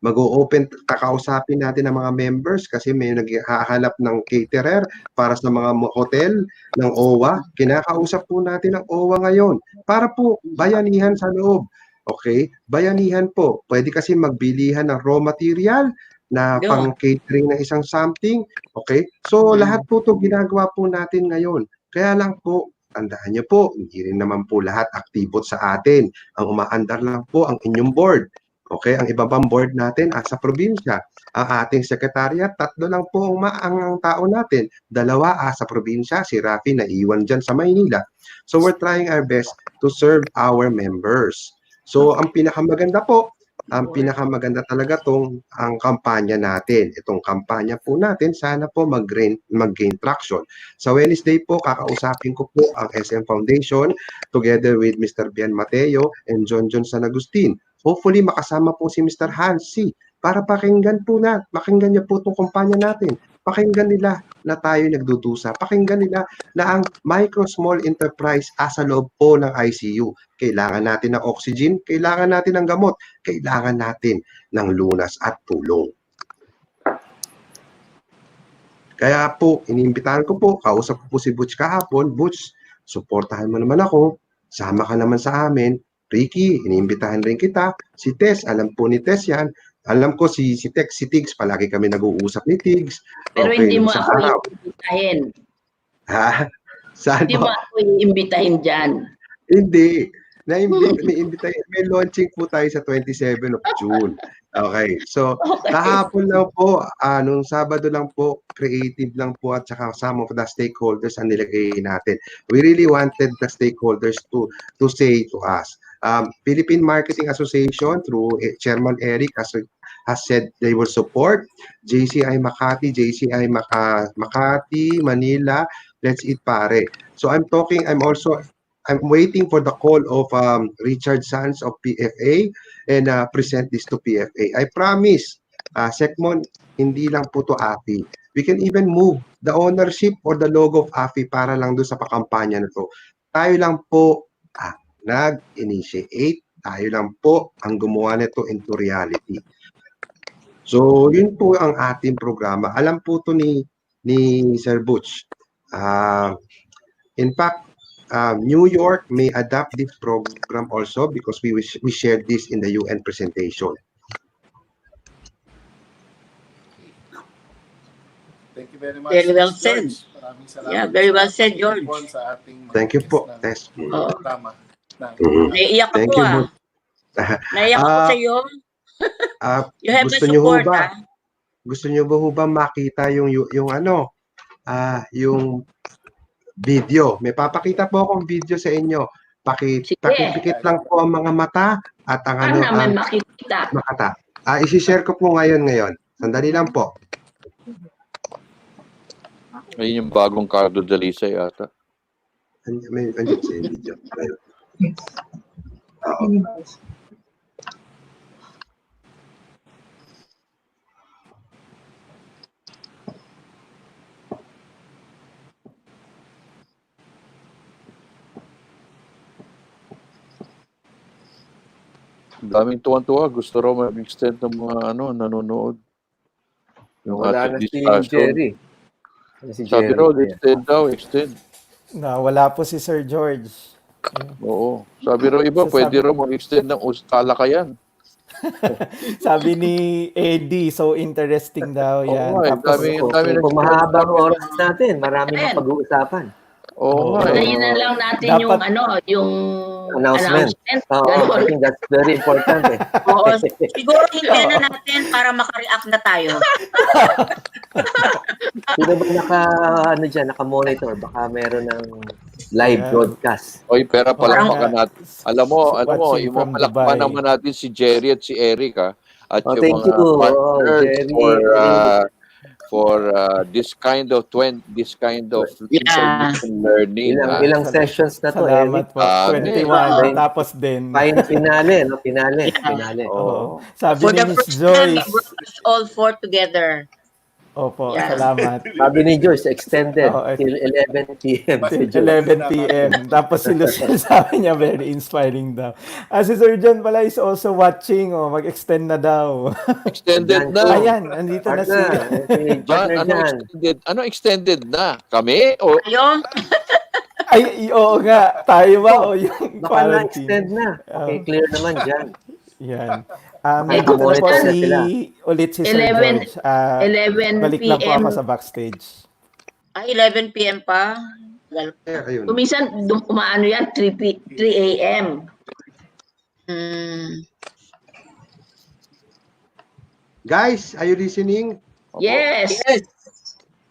mag-o-open, kakausapin natin ang mga members kasi may naghahanap ng caterer para sa mga hotel ng OWA. Kinakausap po natin ang OWA ngayon para po bayanihan sa loob. Okay? Bayanihan po. Pwede kasi magbilihan ng raw material na pang catering ng isang something. Okay? So, lahat po ito ginagawa po natin ngayon. Kaya lang po, tandaan niyo po, hindi rin naman po lahat aktibo sa atin. Ang umaandar lang po ang inyong board. Okay, ang iba pang board natin sa probinsya. Ang ating sekretariat, 3 lang po ang tao natin. 2 sa probinsya, si Rafi naiwan dyan sa Maynila. So we're trying our best to serve our members. So ang pinakamaganda talaga ang kampanya natin. Itong kampanya po natin, sana po mag-gain traction. Sa Wednesday po, kakausapin ko po ang SM Foundation together with Mr. Bian Mateo and John San Agustin. Hopefully, makasama po si Mr. Hansi para pakinggan niya po itong kumpanya natin. Pakinggan nila na tayo nagdudusa. Pakinggan nila na ang micro-small enterprise sa loob po ng ICU. Kailangan natin ng oxygen, kailangan natin ng gamot, kailangan natin ng lunas at tulong. Kaya po, iniimbitahan ko po, kausap ko po si Butz kahapon. Butz, suportahan mo naman ako, sama ka naman sa amin. Ricky, iniimbitahan rin kita. Si Tess, alam po ni Tess yan. Alam ko si Tigs, palagi kami nag-uusap ni Tigs. Pero okay, hindi mo sa ako araw. iimbitahin. Ha? Saan Hindi po? mo ako iimbitahin dyan. Hindi. May launching po tayo sa 27 of June. Okay. So, Okay. kahapon lang po, nung Sabado lang po, creative lang po at saka some of the stakeholders ang nilagay natin. We really wanted the stakeholders to say to us. Philippine Marketing Association through Chairman Eric has said they will support. JCI Makati, Makati, Manila, let's eat pare. So I'm waiting for the call of Richard Sanz of PFA and present this to PFA. I promise, Sekmon, hindi lang po to AFI. We can even move the ownership or the logo of AFI para lang doon sa pakampanya na to. Tayo lang po nag-initiate, tayo lang po ang gumawa nito into reality. So, yun po ang ating programa. Alam po to ni Sir Butch. In fact, New York may adopt this program also because we shared this in the UN presentation. Thank you very much. Very well George, said. Maraming salamat. Yeah, very well sa said, George. pag-inform sa ating mga Thank you guests po, ng Tess. programa. Naiiyak Thank ako you, ah. Butz. Naiiyak ako Ah, sa iyo. You have my gusto niyo ho support ba? ah. Gusto niyo ba ho ba makita yung ano, yung video? May papakita po akong video sa inyo. Sige. Pakipikit lang po ang mga mata at ang Saan ano naman ang makikita? makata. I-share ko po ngayon. Sandali lang po. Ayun yung bagong Cardo Dalisay ata. Andyan sa video. Ayun. Oo. Daming tuwan-tuwa. Gusto raw mag-extend ng mga nanonood. Yung Wala na ating si discussion. Jerry. Si Sabi Jerry. raw, extend daw, extend. Wala po si Sir George. Oo. Sabi raw iba, pwede raw mag-extend ng talakayan. Sabi ni Eddie, so interesting daw yan. Oo nga, Tapos, dami Kung mahaba ang oras natin, marami nang pag-uusapan. Oo nga. Hintayin na lang natin Dapat- yung Announcement. I Ganun. think that's very important eh. Oo, siguro hintayin na natin para maka-react na tayo. Sino ba naka-monitor? Baka meron ng live Yeah. broadcast. Oy, pera palakpakan Parang- natin. Alam mo, Watching yung from mga palakpakan Dubai. naman natin si Jerry at si Eric at Oh, yung thank mga you. partners Jerry, for this kind of information learning. Ilang sessions na to, salamat Eric? po. Dami. 21. Tapos din. Finale. Oo. Sabi For ni the Miss first time, we Joyce. brought us all four together. Opo, Yeah. salamat. Sabi ni Joyce, extended Oo, till 11 p.m. Till si Joyce. 11 p.m. Tapos si Lucille sabi niya, very inspiring daw. Si Sir John pala is also watching. Mag-extend na daw. Extended na. Ayan, andito na si... John, ano extended na? Kami? O Ayun, Ay, oo nga. Tayo ba? O yung Baka quarantine? na-extend na. Okay, clear naman dyan. Yan. Ay, Nandito na po monitor na sila. ulit si Sir 11 George. 11 Balik lang po PM. ako sa backstage. 11 p.m. pa. Ayun. Kuminsan, umaano yan, 3 a.m. Guys, are you listening? Yes.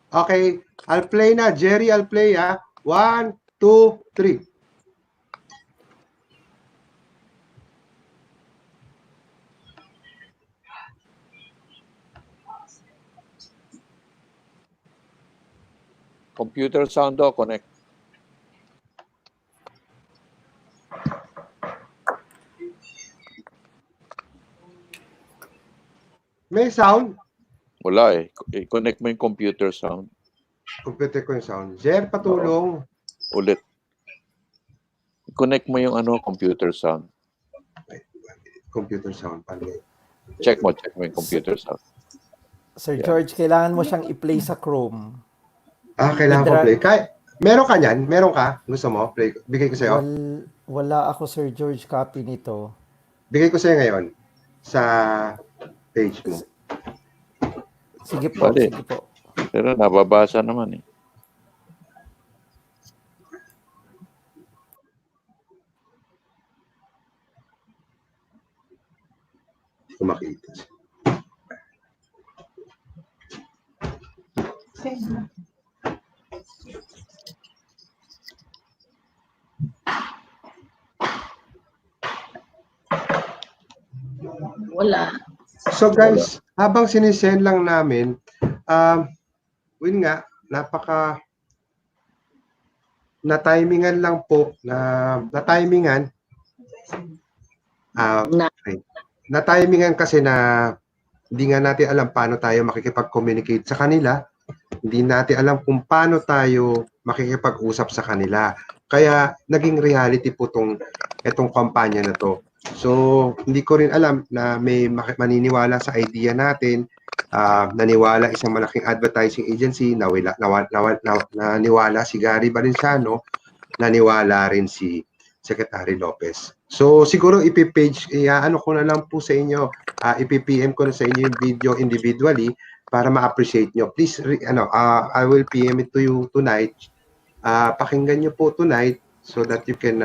Okay, I'll play na. Jerry, I'll play 1, 2, 3. computer sound daw, connect. May sound? Wala eh. I-connect mo yung computer sound. Computer ko yung sound. Jer, patulong. Ulit. I-connect mo yung computer sound. Computer sound. Paano? Check mo yung computer sound. Sir George, kailangan mo siyang i-play sa Chrome. Kailangan ko play. Meron ka niyan? Meron ka? Gusto mo? Play. Bigay ko sa'yo. Wala ako, Sir George, copy nito. Bigay ko sa'yo ngayon. Sa page mo. Sige po, Bale. sige po. Pero nababasa naman eh. Hindi ko makita. Wala. So guys, habang sinisend lang namin, yun nga, na-timingan lang po, na-timingan, okay. Na-timingan kasi na hindi nga natin alam paano tayo makikipag-communicate sa kanila, hindi natin alam kung paano tayo makikipag-usap sa kanila. Kaya naging reality po itong kampanya na to. So, hindi ko rin alam na may maniniwala sa idea natin, naniwala isang malaking advertising agency, naniwala si Gary Valenciano, naniwala rin si Secretary Lopez. So, siguro ipipage, ko na lang po sa inyo, ipipm ko na sa inyo yung video individually para ma-appreciate nyo. Please, I will PM it to you tonight. Pakinggan nyo po tonight so that you can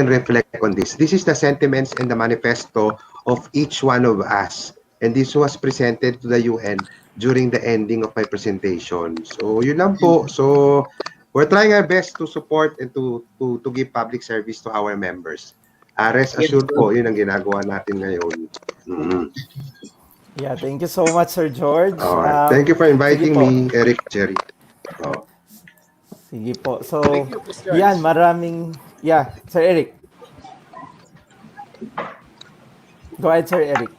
reflect on this. This is the sentiments and the manifesto of each one of us. And this was presented to the UN during the ending of my presentation. So, yun lang po. So, we're trying our best to support and to give public service to our members. Rest assured po, yun ang ginagawa natin ngayon. Mm-hmm. Yeah, thank you so much, Sir George. Thank you for inviting sige po. me, Eric, Jerry. Oh. Sige po. So, Thank you, Chris George. yan, maraming... Yeah, Sir Eric. Go ahead, Sir Eric.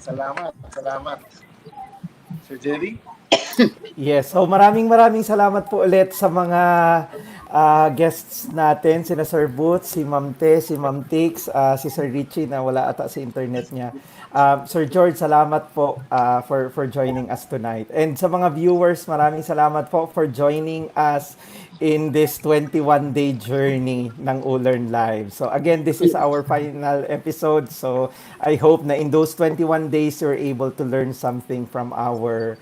Salamat. Sir Jerry? Yes, so maraming salamat po ulit sa mga guests natin, sina Sir Butz, si Ma'am Tess, si Ma'am Tix, si Sir Richie na wala ata sa internet niya. Sir George, salamat po for joining us tonight. And sa mga viewers, maraming salamat po for joining us in this 21-day journey ng Olern Live. So again, this is our final episode. So I hope na in those 21 days, you're able to learn something from our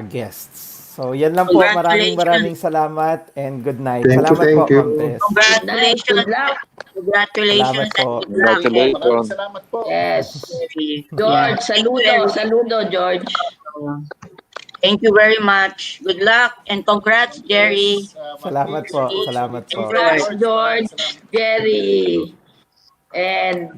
guests. So yan lang po. Maraming salamat and good night. Salamat po, Ma'am Tess. Congratulations. Good luck. Congratulations. Salamat po. And good luck. Maraming salamat po. Yes. George, saludo, George. Thank you very much. Good luck and congrats, Jerry. Salamat po. Salamat po. Congrats, George, Jerry, and